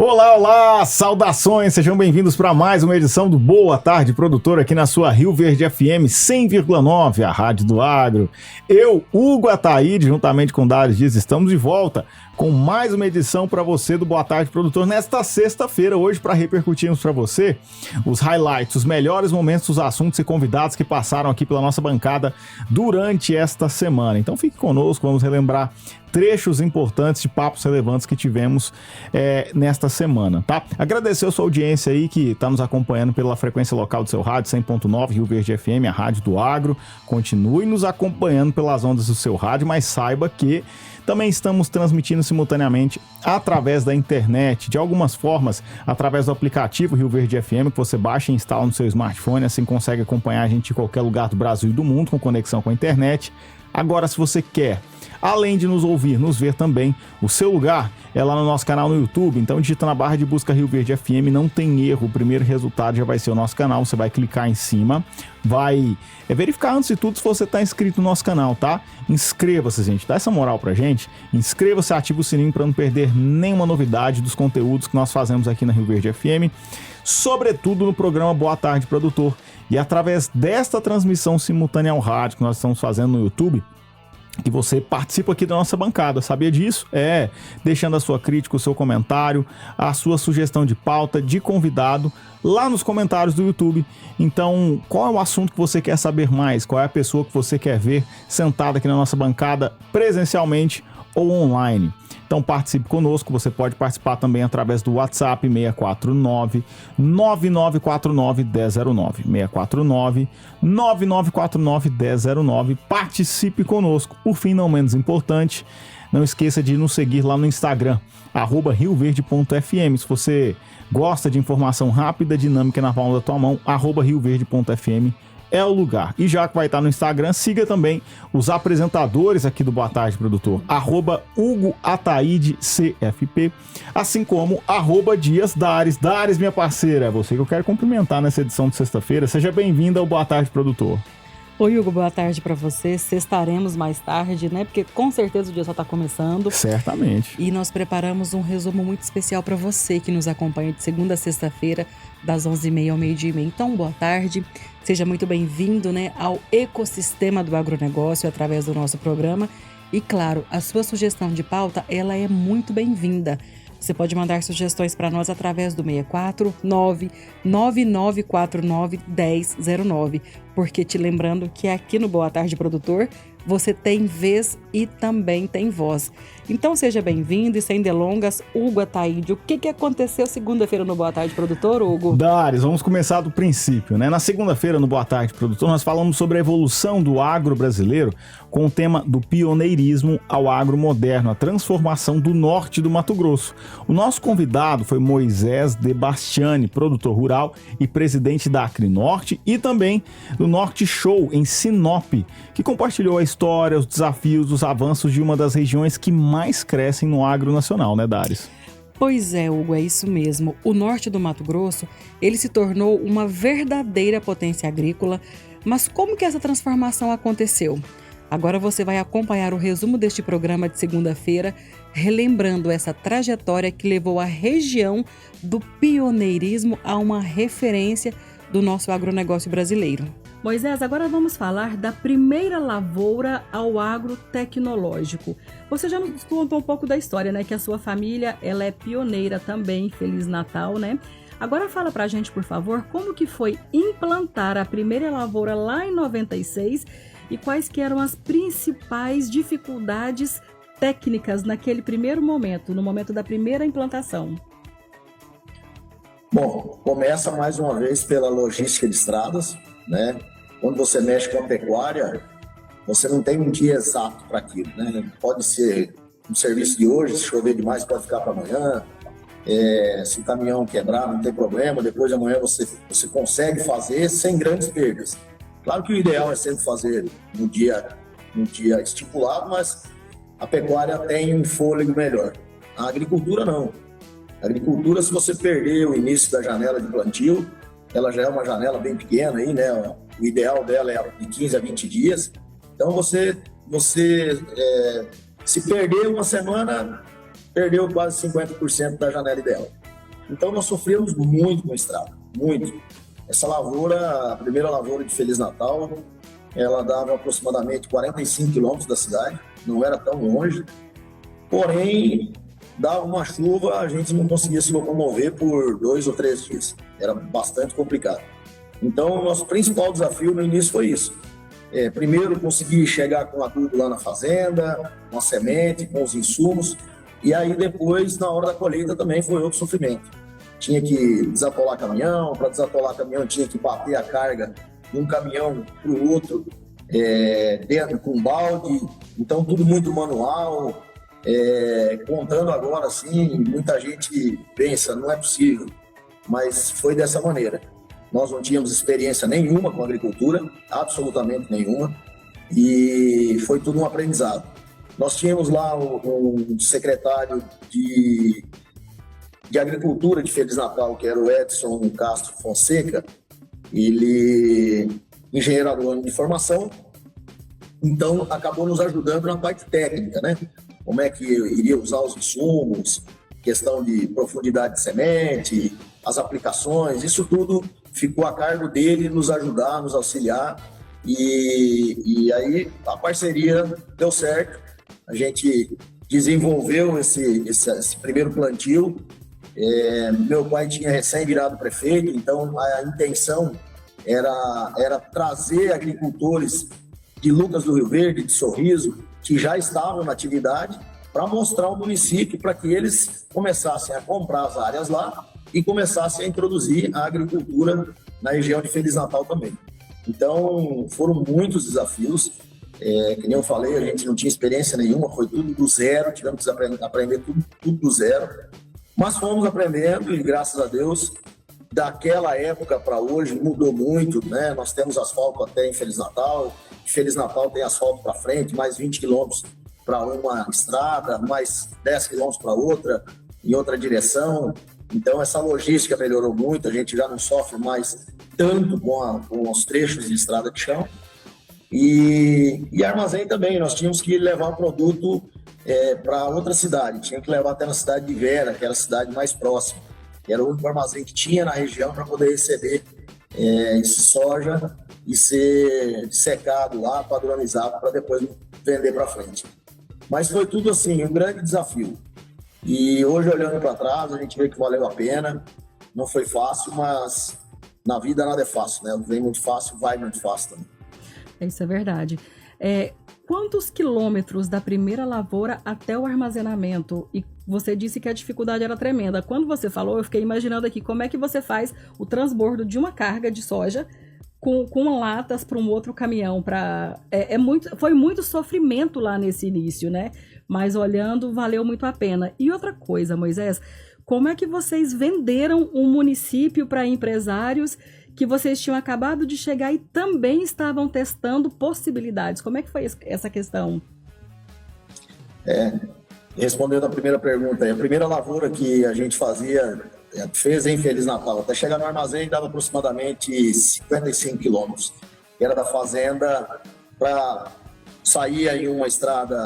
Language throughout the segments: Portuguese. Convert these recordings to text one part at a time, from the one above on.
Olá, olá! Saudações! Sejam bem-vindos para mais uma edição do Boa Tarde Produtor aqui na sua Rio Verde FM 100,9, a Rádio do Agro. Eu, Hugo Ataíde, juntamente com Dário Dias, estamos de volta com mais uma edição para você do Boa Tarde Produtor nesta sexta-feira, hoje para repercutirmos para você os highlights, os melhores momentos, os assuntos e convidados que passaram aqui pela nossa bancada durante esta semana. Então fique conosco, vamos relembrar trechos importantes de papos relevantes que tivemos nesta semana, tá? Agradecer a sua audiência aí que está nos acompanhando pela frequência local do seu rádio, 100.9 Rio Verde FM, a Rádio do Agro. Continue nos acompanhando pelas ondas do seu rádio, mas saiba que também estamos transmitindo simultaneamente através da internet, de algumas formas, através do aplicativo Rio Verde FM, que você baixa e instala no seu smartphone, assim consegue acompanhar a gente em qualquer lugar do Brasil e do mundo com conexão com a internet. Agora, se você quer, além de nos ouvir, nos ver também, o seu lugar é lá no nosso canal no YouTube. Então digita na barra de busca Rio Verde FM, não tem erro, o primeiro resultado já vai ser o nosso canal, você vai clicar em cima, vai verificar antes de tudo se você está inscrito no nosso canal, tá? Inscreva-se, gente, dá essa moral pra gente, inscreva-se, ativa o sininho para não perder nenhuma novidade dos conteúdos que nós fazemos aqui na Rio Verde FM, sobretudo no programa Boa Tarde Produtor. E através desta transmissão simultânea ao rádio que nós estamos fazendo no YouTube, que você participa aqui da nossa bancada, sabia disso? Deixando a sua crítica, o seu comentário, a sua sugestão de pauta, de convidado, lá nos comentários do YouTube. Então, qual é o assunto que você quer saber mais? Qual é a pessoa que você quer ver sentada aqui na nossa bancada presencialmente ou online? Então participe conosco, você pode participar também através do WhatsApp 649-9949-1009, 649-9949-1009, participe conosco. Por fim, não menos importante, não esqueça de nos seguir lá no Instagram, @rioverde.fm, se você gosta de informação rápida, dinâmica na palma da tua mão, @rioverde.fm é o lugar. E já que vai estar no Instagram, siga também os apresentadores aqui do Boa Tarde Produtor, @Hugo Ataíde CFP, assim como @Dias Dares. Dares, minha parceira, é você que eu quero cumprimentar nessa edição de sexta-feira. Seja bem-vinda ao Boa Tarde Produtor. Oi, Hugo, boa tarde para você. Sextaremos mais tarde, né? Porque com certeza o dia só está começando. Certamente. E nós preparamos um resumo muito especial para você que nos acompanha de segunda a sexta-feira, das 11h30 ao 12h30. Então, boa tarde. Seja muito bem-vindo, né, ao ecossistema do agronegócio através do nosso programa. E, claro, a sua sugestão de pauta, ela é muito bem-vinda. Você pode mandar sugestões para nós através do 649-9949-1009, porque te lembrando que aqui no Boa Tarde Produtor você tem vez e também tem voz. Então seja bem-vindo e sem delongas, Hugo Ataíde, o que aconteceu segunda-feira no Boa Tarde Produtor, Hugo? Dares, vamos começar do princípio, né? Na segunda-feira no Boa Tarde Produtor nós falamos sobre a evolução do agro brasileiro com o tema do pioneirismo ao agro moderno, a transformação do norte do Mato Grosso. O nosso convidado foi Moisés de Bastiani, produtor rural e presidente da Acrinorte e também do Norte Show em Sinop, que compartilhou a história, os desafios, os avanços de uma das regiões que mais crescem no agro nacional, né, Dares? Pois é, Hugo, é isso mesmo. O norte do Mato Grosso, ele se tornou uma verdadeira potência agrícola, mas como que essa transformação aconteceu? Agora você vai acompanhar o resumo deste programa de segunda-feira, relembrando essa trajetória que levou a região do pioneirismo a uma referência do nosso agronegócio brasileiro. Moisés, agora vamos falar da primeira lavoura ao agro tecnológico. Você já nos contou um pouco da história, né? Que a sua família, ela é pioneira também. Feliz Natal, né? Agora fala pra gente, por favor, como que foi implantar a primeira lavoura lá em 96 e quais que eram as principais dificuldades técnicas naquele primeiro momento, no momento da primeira implantação. Bom, começa mais uma vez pela logística de estradas, né? Quando você mexe com a pecuária, você não tem um dia exato para aquilo, né? Pode ser um serviço de hoje, se chover demais pode ficar para amanhã, se o caminhão quebrar não tem problema, depois de amanhã você consegue fazer sem grandes perdas. Claro que o ideal é sempre fazer no dia estipulado, mas a pecuária tem um fôlego melhor. A agricultura não. A agricultura, se você perder o início da janela de plantio, ela já é uma janela bem pequena aí, né? O ideal dela é de 15 a 20 dias. Então você se perder uma semana, perdeu quase 50% da janela ideal. Então nós sofremos muito com estrada, muito. Essa lavoura, a primeira lavoura de Feliz Natal, ela dava aproximadamente 45 quilômetros da cidade, não era tão longe, porém, dava uma chuva, a gente não conseguia se locomover por 2 ou 3 dias, era bastante complicado. Então, o nosso principal desafio no início foi isso. Primeiro, conseguir chegar com adubo lá na fazenda, com a semente, com os insumos, e aí depois, na hora da colheita, também foi outro sofrimento. Tinha que desatolar caminhão, para desatolar caminhão tinha que bater a carga de um caminhão para o outro, dentro com balde, então tudo muito manual. Contando agora, assim, muita gente pensa, não é possível, mas foi dessa maneira. Nós não tínhamos experiência nenhuma com agricultura, absolutamente nenhuma, e foi tudo um aprendizado. Nós tínhamos lá um secretário de Agricultura de Feliz Natal, que era o Edson Castro Fonseca, ele engenheiro agrônomo de formação, então acabou nos ajudando na parte técnica, né? Como é que iria usar os insumos, questão de profundidade de semente, as aplicações, isso tudo ficou a cargo dele nos ajudar, nos auxiliar, e aí a parceria deu certo, a gente desenvolveu esse primeiro plantio. Meu pai tinha recém virado prefeito, então a intenção era trazer agricultores de Lucas do Rio Verde, de Sorriso, que já estavam na atividade, para mostrar ao município, para que eles começassem a comprar as áreas lá e começassem a introduzir a agricultura na região de Feliz Natal também. Então, foram muitos desafios, que nem eu falei, a gente não tinha experiência nenhuma, foi tudo do zero, tivemos que aprender tudo do zero, mas fomos aprendendo e, graças a Deus, daquela época para hoje mudou muito, né? Nós temos asfalto até em Feliz Natal, Feliz Natal tem asfalto para frente, mais 20 quilômetros para uma estrada, mais 10 quilômetros para outra, em outra direção. Então, essa logística melhorou muito, a gente já não sofre mais tanto com os trechos de estrada de chão. E armazém também, nós tínhamos que levar o produto para outra cidade, tinha que levar até na cidade de Vera, que era a cidade mais próxima, que era o único armazém que tinha na região para poder receber esse soja e ser secado lá, padronizado, para depois vender para frente. Mas foi tudo assim, um grande desafio. E hoje, olhando para trás, a gente vê que valeu a pena. Não foi fácil, mas na vida nada é fácil, né? Vem muito fácil, vai muito fácil também. Isso é verdade. Quantos quilômetros da primeira lavoura até o armazenamento? E você disse que a dificuldade era tremenda. Quando você falou, eu fiquei imaginando aqui como é que você faz o transbordo de uma carga de soja com latas para um outro caminhão. Foi muito sofrimento lá nesse início, né? Mas olhando, valeu muito a pena. E outra coisa, Moisés, como é que vocês venderam um município para empresários que vocês tinham acabado de chegar e também estavam testando possibilidades? Como é que foi essa questão? Respondendo a primeira pergunta, a primeira lavoura que a gente fez em Feliz Natal, até chegar no armazém dava aproximadamente 55 quilômetros. Era da fazenda para sair aí uma estrada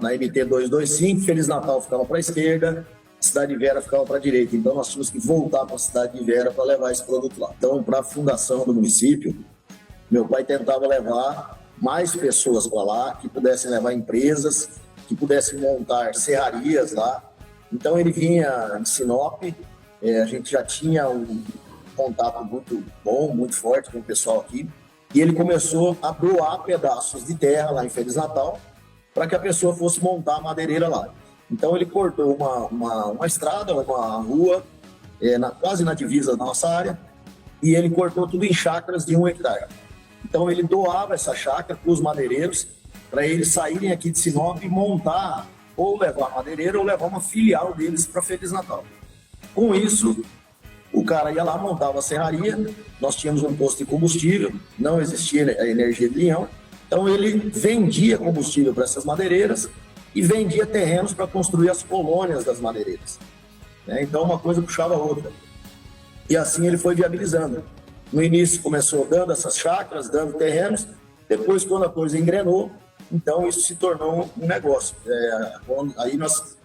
na MT 225, Feliz Natal ficava para a esquerda, Cidade de Vera ficava para a direita. Então nós tínhamos que voltar para a Cidade de Vera para levar esse produto lá. Então, para a fundação do município, meu pai tentava levar mais pessoas para lá, que pudessem levar empresas, que pudessem montar serrarias lá. Então ele vinha em Sinop, a gente já tinha um contato muito bom, muito forte com o pessoal aqui, e ele começou a doar pedaços de terra lá em Feliz Natal para que a pessoa fosse montar a madeireira lá. Então ele cortou uma estrada, uma rua, quase na divisa da nossa área, e ele cortou tudo em chácaras de 1 hectare. Então ele doava essa chácara para os madeireiros, para eles saírem aqui de Sinop e montar, ou levar a madeireira, ou levar uma filial deles para Feliz Natal. Com isso, o cara ia lá, montava a serraria, nós tínhamos um posto de combustível, não existia a energia de Leão, então ele vendia combustível para essas madeireiras e vendia terrenos para construir as colônias das madeireiras. Então uma coisa puxava a outra. E assim ele foi viabilizando. No início começou dando essas chácaras, dando terrenos, depois quando a coisa engrenou, então isso se tornou um negócio. Aí nós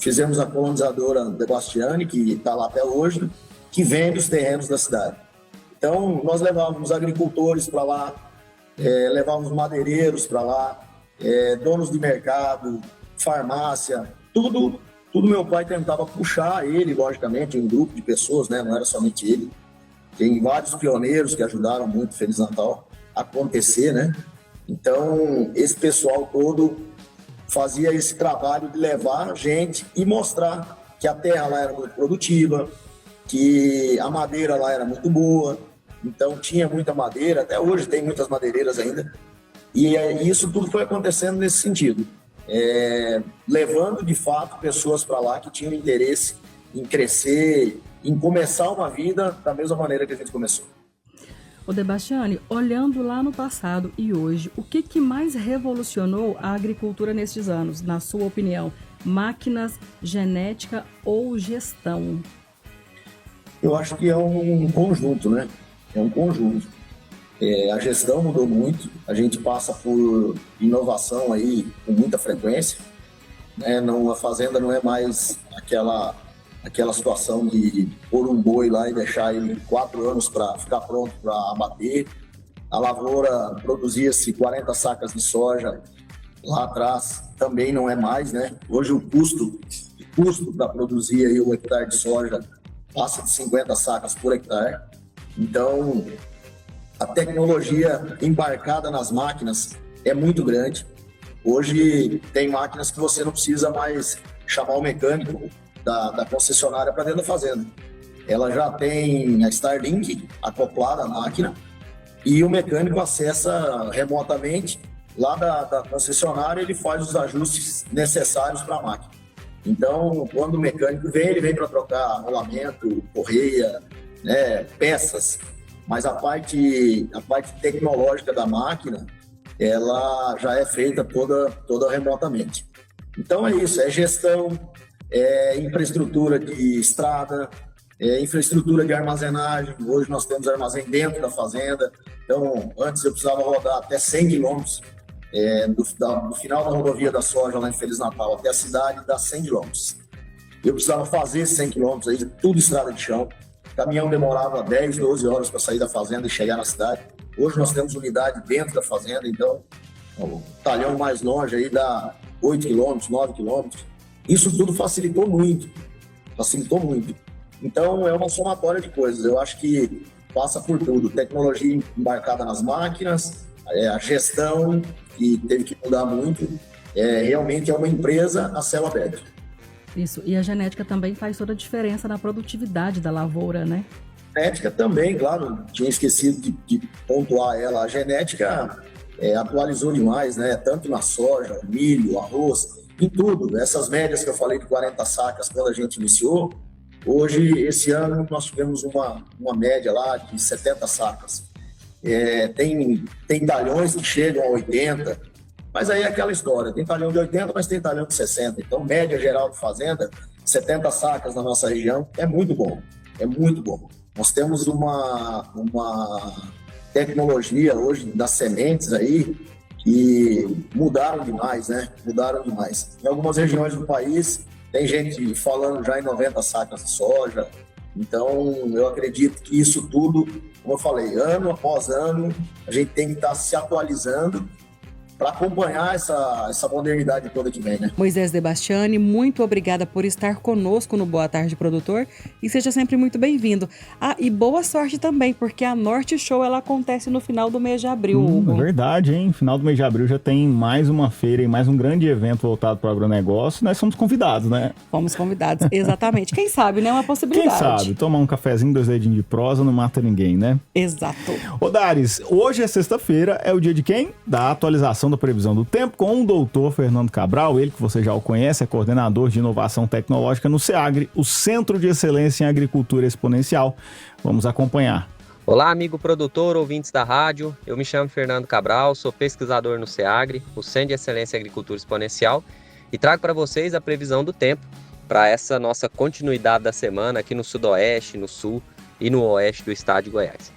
fizemos a colonizadora Debastiani, que está lá até hoje, que vende os terrenos da cidade. Então, nós levávamos agricultores para lá, levávamos madeireiros para lá, donos de mercado, farmácia, tudo meu pai tentava puxar ele, logicamente, um grupo de pessoas, né? Não era somente ele. Tem vários pioneiros que ajudaram muito o Feliz Natal a acontecer, né? Então, esse pessoal todo fazia esse trabalho de levar gente e mostrar que a terra lá era muito produtiva, que a madeira lá era muito boa, então tinha muita madeira, até hoje tem muitas madeireiras ainda, e isso tudo foi acontecendo nesse sentido, levando de fato pessoas para lá que tinham interesse em crescer, em começar uma vida da mesma maneira que a gente começou. Ô Debastiani, olhando lá no passado e hoje, o que mais revolucionou a agricultura nestes anos, na sua opinião? Máquinas, genética ou gestão? Eu acho que é um conjunto, né? É um conjunto. A gestão mudou muito, a gente passa por inovação aí com muita frequência, né? Não, a fazenda não é mais aquela situação de pôr um boi lá e deixar ele 4 anos para ficar pronto para abater. A lavoura produzia-se 40 sacas de soja lá atrás, também não é mais, né? Hoje o custo para produzir aí um hectare de soja passa de 50 sacas por hectare. Então, a tecnologia embarcada nas máquinas é muito grande. Hoje tem máquinas que você não precisa mais chamar o mecânico da concessionária para dentro da fazenda. Ela já tem a Starlink acoplada à máquina e o mecânico acessa remotamente lá da concessionária, ele faz os ajustes necessários para a máquina. Então, quando o mecânico vem, ele vem para trocar rolamento, correia, né, peças, mas a parte tecnológica da máquina, ela já é feita toda remotamente. Então é isso, é gestão, infraestrutura de estrada, infraestrutura de armazenagem. Hoje nós temos armazém dentro da fazenda. Então, antes eu precisava rodar até 100 quilômetros do final da rodovia da soja lá em Feliz Natal até a cidade dá 100 quilômetros. Eu precisava fazer 100 quilômetros aí, tudo estrada de chão. O caminhão demorava 10, 12 horas para sair da fazenda e chegar na cidade. Hoje nós temos unidade dentro da fazenda, então o talhão mais longe aí dá 8 quilômetros, 9 quilômetros. Isso tudo facilitou muito. Então, é uma somatória de coisas. Eu acho que passa por tudo. Tecnologia embarcada nas máquinas, a gestão, que teve que mudar muito. Realmente é uma empresa a céu aberto. Isso. E a genética também faz toda a diferença na produtividade da lavoura, né? A genética também, claro. Tinha esquecido de pontuar ela. A genética atualizou demais, né? Tanto na soja, milho, arroz, em tudo. Essas médias que eu falei de 40 sacas quando a gente iniciou, hoje, esse ano, nós tivemos uma média lá de 70 sacas. Tem talhões que chegam a 80, mas aí é aquela história, tem talhão de 80, mas tem talhão de 60. Então, média geral de fazenda, 70 sacas na nossa região, é muito bom. Nós temos uma tecnologia hoje das sementes aí que mudaram demais, né? Em algumas regiões do país, tem gente falando já em 90 sacas de soja. Então, eu acredito que isso tudo, como eu falei, ano após ano, a gente tem que estar se atualizando para acompanhar essa modernidade toda que vem, né? Moisés Debastiani, muito obrigada por estar conosco no Boa Tarde Produtor e seja sempre muito bem-vindo. E boa sorte também, porque a Norte Show ela acontece no final do mês de abril, Hugo. É verdade, hein? Final do mês de abril já tem mais uma feira e mais um grande evento voltado para o agronegócio. Nós somos convidados, né? Fomos convidados, exatamente. Quem sabe, né? Uma possibilidade. Quem sabe? Tomar um cafezinho, 2 dedinhos de prosa, não mata ninguém, né? Exato. Ô Dares, hoje é sexta-feira, é o dia de quem? Da atualização da previsão do tempo com o doutor Fernando Cabral, ele que você já o conhece, é coordenador de inovação tecnológica no SEAGRE, o Centro de Excelência em Agricultura Exponencial. Vamos acompanhar. Olá, amigo produtor, ouvintes da rádio. Eu me chamo Fernando Cabral, sou pesquisador no SEAGRE, o Centro de Excelência em Agricultura Exponencial, e trago para vocês a previsão do tempo para essa nossa continuidade da semana aqui no Sudoeste, no Sul e no Oeste do estado de Goiás.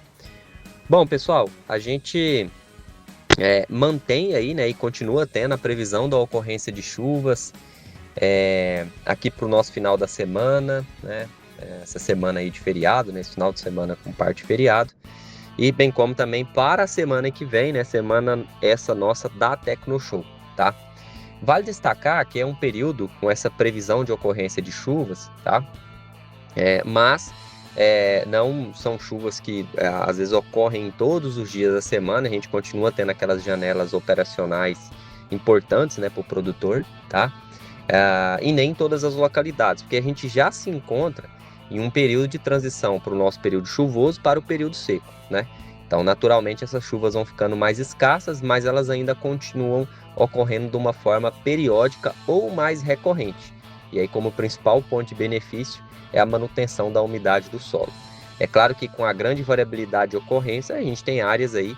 Bom, pessoal, a gente mantém aí, né, e continua tendo a previsão da ocorrência de chuvas aqui para o nosso final da semana, né? Essa semana aí de feriado, né? Esse final de semana com parte de feriado. E bem como também para a semana que vem, né? Semana essa nossa da Tecnoshow, tá? Vale destacar que é um período com essa previsão de ocorrência de chuvas, tá? Mas não são chuvas que às vezes ocorrem todos os dias da semana, a gente continua tendo aquelas janelas operacionais importantes, né, para o produtor, tá? E nem em todas as localidades, porque a gente já se encontra em um período de transição para o nosso período chuvoso para o período seco, né? Então, naturalmente, essas chuvas vão ficando mais escassas, mas elas ainda continuam ocorrendo de uma forma periódica ou mais recorrente. E aí, como principal ponto de benefício, é a manutenção da umidade do solo. É claro que com a grande variabilidade de ocorrência, a gente tem áreas aí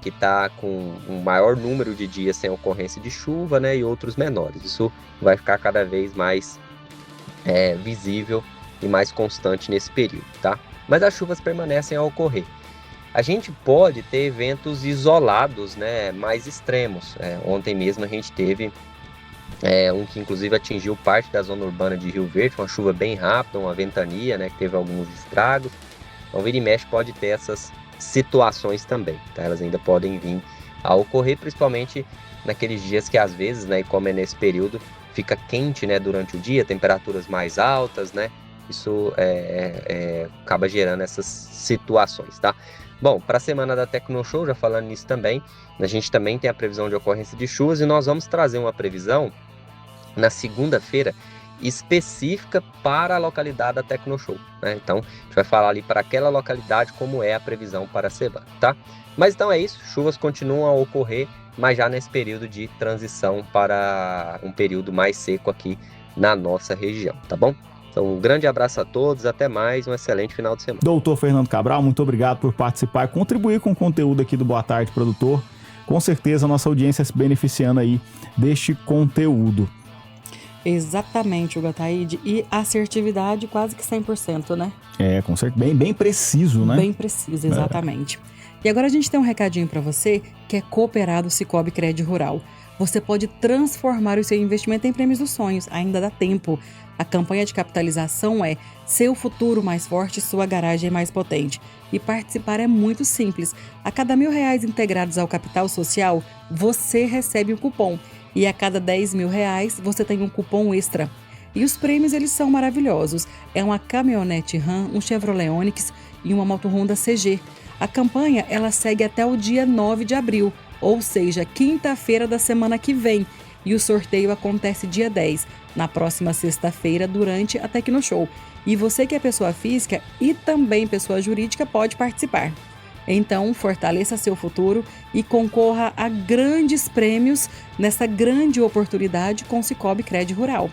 que está com um maior número de dias sem ocorrência de chuva, né, e outros menores. Isso vai ficar cada vez mais visível e mais constante nesse período, tá? Mas as chuvas permanecem a ocorrer. A gente pode ter eventos isolados, né, mais extremos. Ontem mesmo a gente teve um que inclusive atingiu parte da zona urbana de Rio Verde, uma chuva bem rápida, uma ventania, né, que teve alguns estragos. Então, vira e mexe pode ter essas situações também, tá? Elas ainda podem vir a ocorrer, principalmente naqueles dias que às vezes, né, e como é nesse período, fica quente, né, durante o dia, temperaturas mais altas, né? Isso acaba gerando essas situações, tá? Bom, para a semana da Tecnoshow, já falando nisso também, a gente também tem a previsão de ocorrência de chuvas e nós vamos trazer uma previsão na segunda-feira específica para a localidade da Tecnoshow, né? Então, a gente vai falar ali para aquela localidade como é a previsão para a semana, tá? Mas então é isso, chuvas continuam a ocorrer, mas já nesse período de transição para um período mais seco aqui na nossa região, tá bom? Então, um grande abraço a todos, até mais, um excelente final de semana. Doutor Fernando Cabral, muito obrigado por participar e contribuir com o conteúdo aqui do Boa Tarde, Produtor. Com certeza a nossa audiência se beneficiando aí deste conteúdo. Exatamente, Hugo Ataíde. E assertividade quase que 100%, né? Com certeza. Bem preciso, né? Bem preciso, exatamente. E agora a gente tem um recadinho para você que é cooperado Sicoob Crédito Rural. Você pode transformar o seu investimento em prêmios dos sonhos, ainda dá tempo. A campanha de capitalização é Seu Futuro Mais Forte, Sua Garagem Mais Potente. E participar é muito simples. A cada R$1.000 integrados ao capital social, você recebe um cupom. E a cada R$10.000, você tem um cupom extra. E os prêmios, eles são maravilhosos. É uma caminhonete Ram, um Chevrolet Onix e uma moto Honda CG. A campanha, ela segue até o dia 9 de abril, ou seja, quinta-feira da semana que vem. E o sorteio acontece dia 10, na próxima sexta-feira, durante a Tecnoshow. E você que é pessoa física e também pessoa jurídica pode participar. Então, fortaleça seu futuro e concorra a grandes prêmios nessa grande oportunidade com o Sicoob Crédito Rural.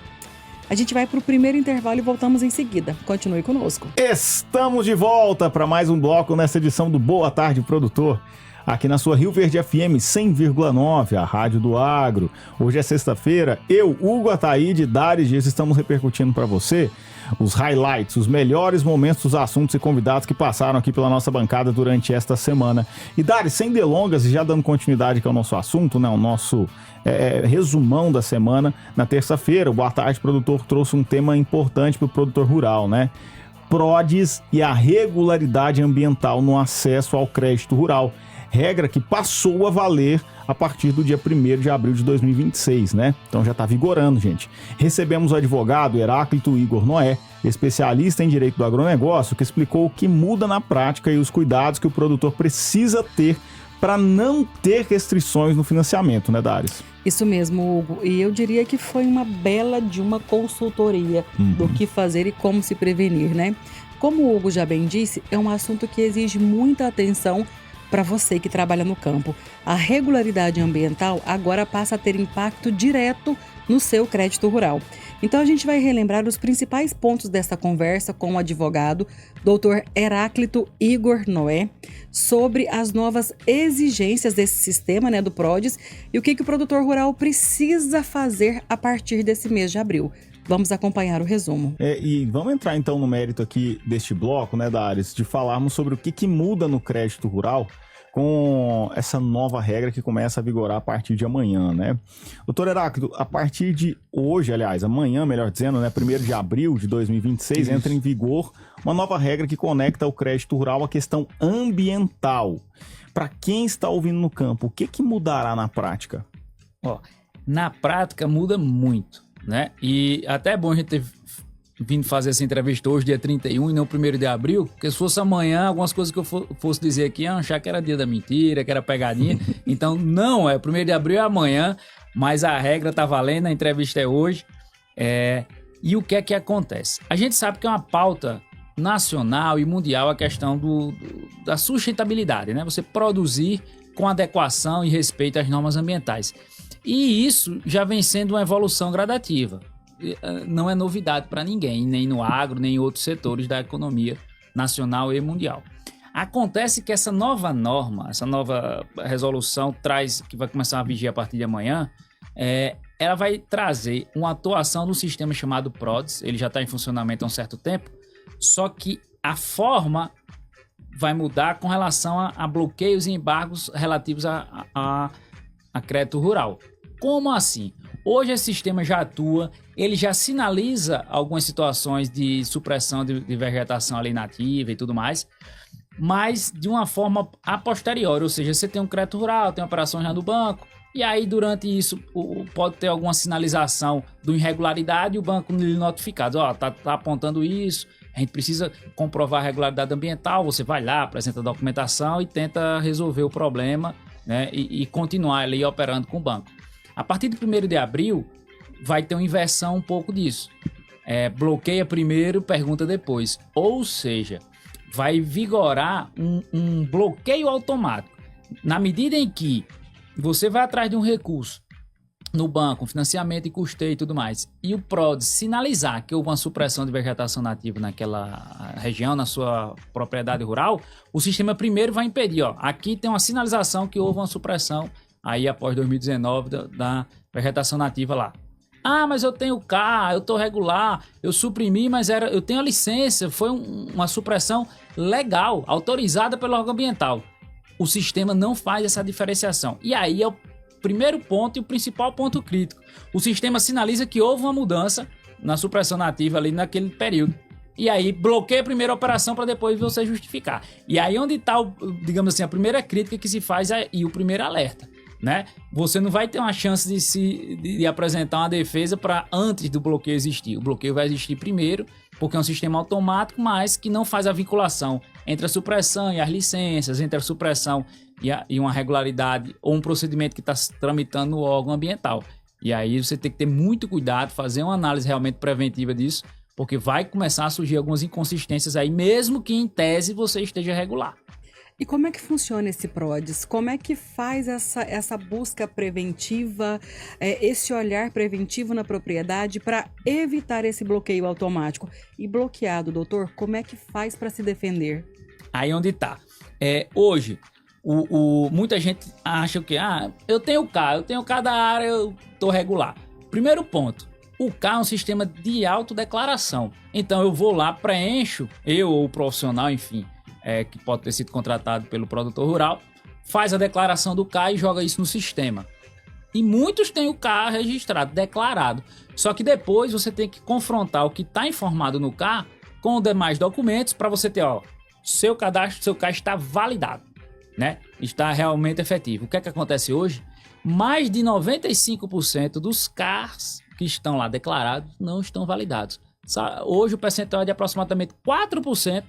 A gente vai para o primeiro intervalo e voltamos em seguida. Continue conosco. Estamos de volta para mais um bloco nessa edição do Boa Tarde, Produtor. Aqui na sua Rio Verde FM 100,9, a Rádio do Agro. Hoje é sexta-feira, eu, Hugo Ataíde e Dário Dias estamos repercutindo para você os highlights, os melhores momentos dos assuntos e convidados que passaram aqui pela nossa bancada durante esta semana. E Dário, sem delongas e já dando continuidade aqui ao nosso assunto, né, o nosso resumão da semana, na terça-feira, o Boa Tarde Produtor trouxe um tema importante para o produtor rural, né? PRODES e a regularidade ambiental no acesso ao crédito rural. Regra que passou a valer a partir do dia 1º de abril de 2026, né? Então já está vigorando, gente. Recebemos o advogado Heráclito Igor Noé, especialista em direito do agronegócio, que explicou o que muda na prática e os cuidados que o produtor precisa ter para não ter restrições no financiamento, né, Dáris? Isso mesmo, Hugo. E eu diria que foi uma bela de uma consultoria do que fazer e como se prevenir, né? Como o Hugo já bem disse, é um assunto que exige muita atenção para você que trabalha no campo. A regularidade ambiental agora passa a ter impacto direto no seu crédito rural. Então a gente vai relembrar os principais pontos dessa conversa com o advogado Dr. Heráclito Igor Noé sobre as novas exigências desse sistema, né, do PRODES, e o que o produtor rural precisa fazer a partir desse mês de abril. Vamos acompanhar o resumo. E vamos entrar então no mérito aqui deste bloco, né, Dáris, de falarmos sobre o que muda no crédito rural com essa nova regra que começa a vigorar a partir de amanhã, né? Doutor Heráclito, a partir de hoje, aliás, amanhã, melhor dizendo, né, 1º de abril de 2026, Isso. entra em vigor uma nova regra que conecta o crédito rural à questão ambiental. Para quem está ouvindo no campo, o que mudará na prática? Ó, na prática muda muito, né? E até é bom a gente ter vindo fazer essa entrevista hoje, dia 31 e não 1º de abril, porque se fosse amanhã, algumas coisas que eu fosse dizer aqui, iam achar que era dia da mentira, que era pegadinha. Então, não, o 1º de abril é amanhã, mas a regra tá valendo, a entrevista é hoje. E o que é que acontece? A gente sabe que é uma pauta nacional e mundial a questão da sustentabilidade, né? Você produzir com adequação e respeito às normas ambientais. E isso já vem sendo uma evolução gradativa. Não é novidade para ninguém, nem no agro, nem em outros setores da economia nacional e mundial. Acontece que essa nova norma, essa nova resolução que vai começar a vigir a partir de amanhã, ela vai trazer uma atuação no sistema chamado PRODES. Ele já está em funcionamento há um certo tempo, só que a forma vai mudar com relação a bloqueios e embargos relativos a crédito rural. Como assim? Hoje esse sistema já atua, ele já sinaliza algumas situações de supressão de vegetação ali nativa e tudo mais, mas de uma forma a posteriori, ou seja, você tem um crédito rural, tem operações já no banco, e aí durante isso pode ter alguma sinalização de irregularidade e o banco lhe notificado, tá apontando isso, a gente precisa comprovar a regularidade ambiental, você vai lá, apresenta a documentação e tenta resolver o problema, né, e continuar ali operando com o banco. A partir de 1º de abril, vai ter uma inversão um pouco disso. Bloqueia primeiro, pergunta depois. Ou seja, vai vigorar um bloqueio automático. Na medida em que você vai atrás de um recurso no banco, um financiamento e custeio e tudo mais, e o PRODES sinalizar que houve uma supressão de vegetação nativa naquela região, na sua propriedade rural, o sistema primeiro vai impedir. Aqui tem uma sinalização que houve uma supressão aí após 2019 da vegetação nativa lá. Mas eu tenho K, eu tô regular, eu suprimi, mas eu tenho a licença, foi uma supressão legal, autorizada pelo órgão ambiental. O sistema não faz essa diferenciação. E aí é o primeiro ponto e o principal ponto crítico. O sistema sinaliza que houve uma mudança na supressão nativa ali naquele período. E aí bloqueia a primeira operação para depois você justificar. E aí onde está, digamos assim, a primeira crítica que se faz e o primeiro alerta. Né? Você não vai ter uma chance de apresentar uma defesa para antes do bloqueio existir. O bloqueio vai existir primeiro, porque é um sistema automático, mas que não faz a vinculação entre a supressão e as licenças, entre a supressão e uma regularidade ou um procedimento que está tramitando no órgão ambiental. E aí você tem que ter muito cuidado, fazer uma análise realmente preventiva disso, porque vai começar a surgir algumas inconsistências aí, mesmo que em tese você esteja regular. E como é que funciona esse PRODES? Como é que faz essa busca preventiva, esse olhar preventivo na propriedade para evitar esse bloqueio automático? E bloqueado, doutor, como é que faz para se defender? Aí onde está. Hoje, muita gente acha que eu tenho K da área, eu estou regular. Primeiro ponto, o K é um sistema de autodeclaração. Então eu vou lá, preencho, eu ou o profissional, enfim, que pode ter sido contratado pelo produtor rural, faz a declaração do K e joga isso no sistema. E muitos têm o K registrado, declarado. Só que depois você tem que confrontar o que está informado no K com os demais documentos para você ter, seu cadastro, seu K está validado, né? Está realmente efetivo. O que é que acontece hoje? Mais de 95% dos Ks que estão lá declarados não estão validados. Hoje o percentual é de aproximadamente 4%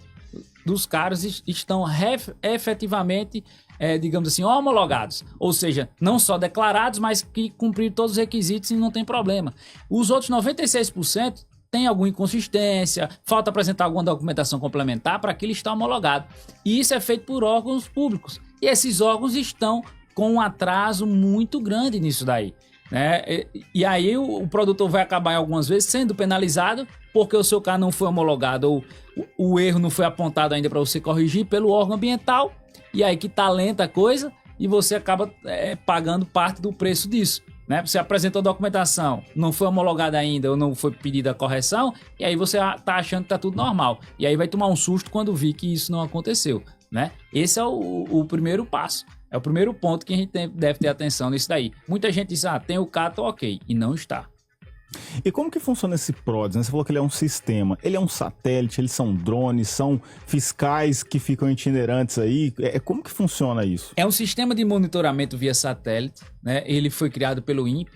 dos caras estão efetivamente, digamos assim, homologados. Ou seja, não só declarados, mas que cumpriram todos os requisitos e não tem problema. Os outros 96% tem alguma inconsistência, falta apresentar alguma documentação complementar para aquilo estar homologado. E isso é feito por órgãos públicos. E esses órgãos estão com um atraso muito grande nisso daí, né? E aí o produtor vai acabar algumas vezes sendo penalizado porque o seu carro não foi homologado ou o erro não foi apontado ainda para você corrigir pelo órgão ambiental, e aí que tá lenta a coisa e você acaba pagando parte do preço disso, né? Você apresentou a documentação, não foi homologada ainda ou não foi pedida a correção, e aí você tá achando que tá tudo normal, e aí vai tomar um susto quando vir que isso não aconteceu. né? Esse é o primeiro passo. É o primeiro ponto que a gente deve ter atenção nisso daí. Muita gente diz, tem o CATA, ok, e não está. E como que funciona esse PRODES, né? Você falou que ele é um sistema, ele é um satélite, eles são drones, são fiscais que ficam itinerantes aí, como que funciona isso? É um sistema de monitoramento via satélite, né? Ele foi criado pelo INPE,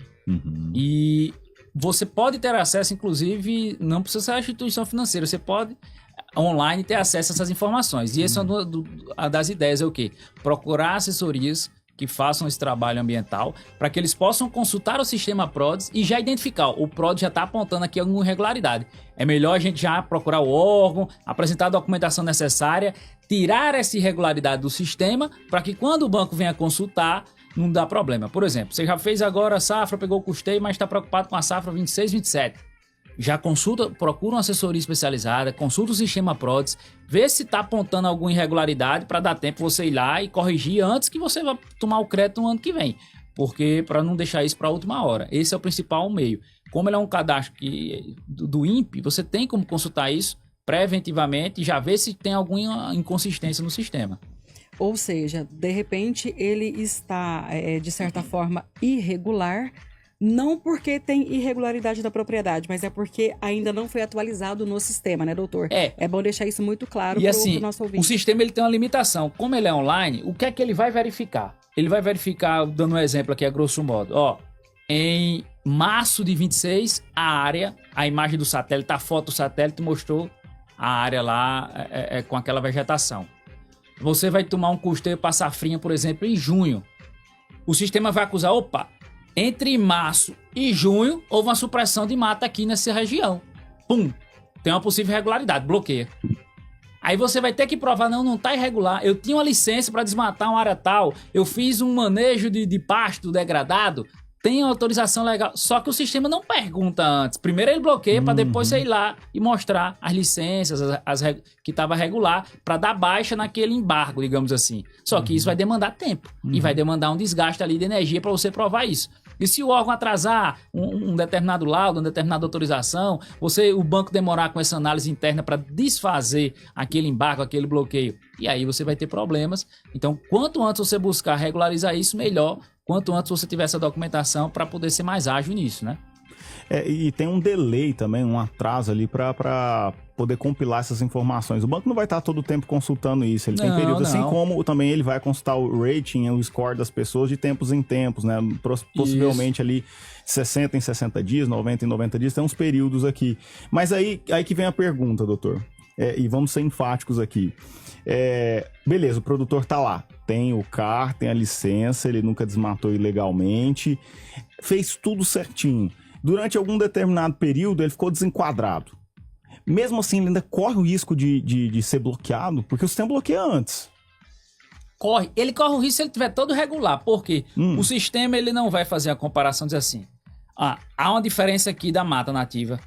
e você pode ter acesso, inclusive, não precisa ser a instituição financeira, você pode online ter acesso a essas informações. E essa é uma das ideias, é o quê? Procurar assessorias que façam esse trabalho ambiental para que eles possam consultar o sistema PRODES e já identificar, o PRODES já está apontando aqui alguma irregularidade. É melhor a gente já procurar o órgão, apresentar a documentação necessária, tirar essa irregularidade do sistema para que quando o banco venha consultar, não dá problema. Por exemplo, você já fez agora a safra, pegou o custeio, mas está preocupado com a safra 26, 27. Já consulta, procura uma assessoria especializada, consulta o sistema PRODES, vê se está apontando alguma irregularidade para dar tempo você ir lá e corrigir antes que você vá tomar o crédito no ano que vem. Porque para não deixar isso para a última hora. Esse é o principal meio. Como ele é um cadastro do INPE, você tem como consultar isso preventivamente e já ver se tem alguma inconsistência no sistema. Ou seja, de repente ele está, de certa forma, irregular, não porque tem irregularidade da propriedade, mas é porque ainda não foi atualizado no sistema, né, doutor? É bom deixar isso muito claro para o nosso ouvinte. O sistema ele tem uma limitação. Como ele é online, o que é que ele vai verificar? Ele vai verificar, dando um exemplo aqui a grosso modo, em março de 26, a imagem do satélite, a foto do satélite mostrou a área lá com aquela vegetação. Você vai tomar um custeio para safrinha, por exemplo, em junho. O sistema vai acusar, entre março e junho, houve uma supressão de mata aqui nessa região. Pum! Tem uma possível irregularidade, bloqueia. Aí você vai ter que provar, não tá irregular. Eu tinha uma licença para desmatar uma área tal, eu fiz um manejo de pasto degradado, tem autorização legal. Só que o sistema não pergunta antes. Primeiro ele bloqueia para depois você ir lá e mostrar as licenças, que estava regular, para dar baixa naquele embargo, digamos assim. Só que isso vai demandar tempo e vai demandar um desgaste ali de energia para você provar isso. E se o órgão atrasar um determinado laudo, uma determinada autorização, o banco demorar com essa análise interna para desfazer aquele embargo, aquele bloqueio, e aí você vai ter problemas. Então, quanto antes você buscar regularizar isso, melhor. Quanto antes você tiver essa documentação para poder ser mais ágil nisso, né? E tem um delay também, um atraso ali para poder compilar essas informações. O banco não vai estar todo o tempo consultando isso, ele tem período, assim como também ele vai consultar o rating, o score das pessoas de tempos em tempos, né? Possivelmente ali 60 em 60 dias, 90 em 90 dias, tem uns períodos aqui. Mas aí que vem a pergunta, doutor. E vamos ser enfáticos aqui. Beleza, o produtor tá lá, tem o CAR, tem a licença, ele nunca desmatou ilegalmente, fez tudo certinho. Durante algum determinado período ele ficou desenquadrado. Mesmo assim, ele ainda corre o risco de ser bloqueado, porque o sistema bloqueia antes. Ele corre o risco se ele estiver todo regular, porque o sistema ele não vai fazer a comparação, dizer assim, há uma diferença aqui da mata nativa,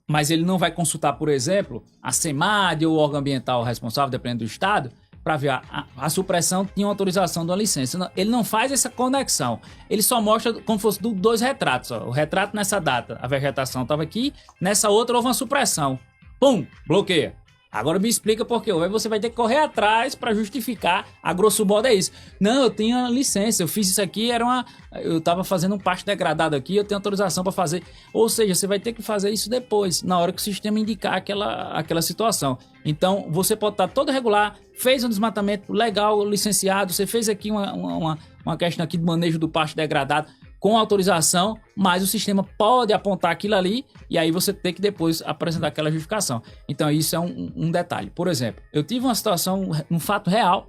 mas ele não vai consultar, por exemplo, a SEMAD ou o órgão ambiental responsável, dependendo do estado, para ver a supressão tinha uma autorização de uma licença. Ele não faz essa conexão. Ele só mostra como se fosse dois retratos. O retrato nessa data, a vegetação estava aqui, nessa outra houve uma supressão. Pum, bloqueia. Agora me explica por quê. Aí você vai ter que correr atrás para justificar. A grosso modo é isso. Não, eu tinha licença, eu fiz isso aqui, eu estava fazendo um pasto degradado aqui, eu tenho autorização para fazer. Ou seja, você vai ter que fazer isso depois, na hora que o sistema indicar aquela situação. Então, você pode estar todo regular, fez um desmatamento legal, licenciado, você fez aqui uma questão aqui de manejo do pasto degradado, com autorização, mas o sistema pode apontar aquilo ali e aí você tem que depois apresentar aquela justificação. Então isso é um detalhe. Por exemplo, eu tive uma situação, um fato real,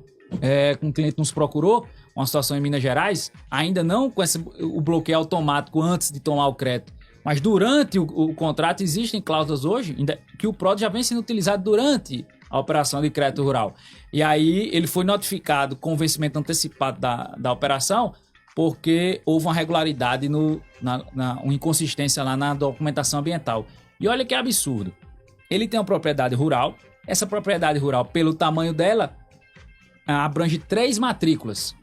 um cliente nos procurou, uma situação em Minas Gerais, ainda não com o bloqueio automático antes de tomar o crédito, mas durante o contrato existem cláusulas hoje que o PRODES já vem sendo utilizado durante a operação de crédito rural. E aí ele foi notificado com o vencimento antecipado da operação, porque houve uma regularidade, uma inconsistência lá na documentação ambiental. E olha que absurdo. Ele tem uma propriedade rural. Essa propriedade rural, pelo tamanho dela, abrange 3 matrículas.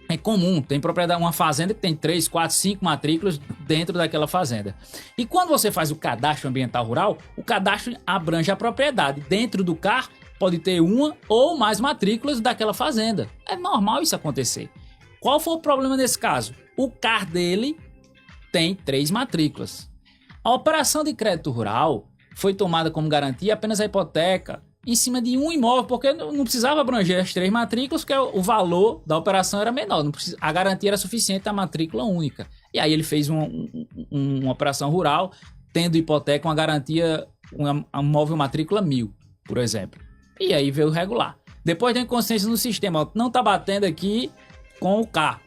É comum, tem propriedade, uma fazenda que tem 3, 4, 5 matrículas dentro daquela fazenda. E quando você faz o cadastro ambiental rural, o cadastro abrange a propriedade. Dentro do CAR pode ter uma ou mais matrículas daquela fazenda. É normal isso acontecer. Qual foi o problema nesse caso? O CAR dele tem 3 matrículas. A operação de crédito rural foi tomada como garantia apenas a hipoteca em cima de um imóvel, porque não precisava abranger as 3 matrículas, porque o valor da operação era menor. A garantia era suficiente da matrícula única. E aí ele fez uma operação rural, tendo hipoteca, uma garantia, um imóvel matrícula 1000, por exemplo. E aí veio regular. Depois da inconsciência no sistema, não está batendo aqui com o CAR.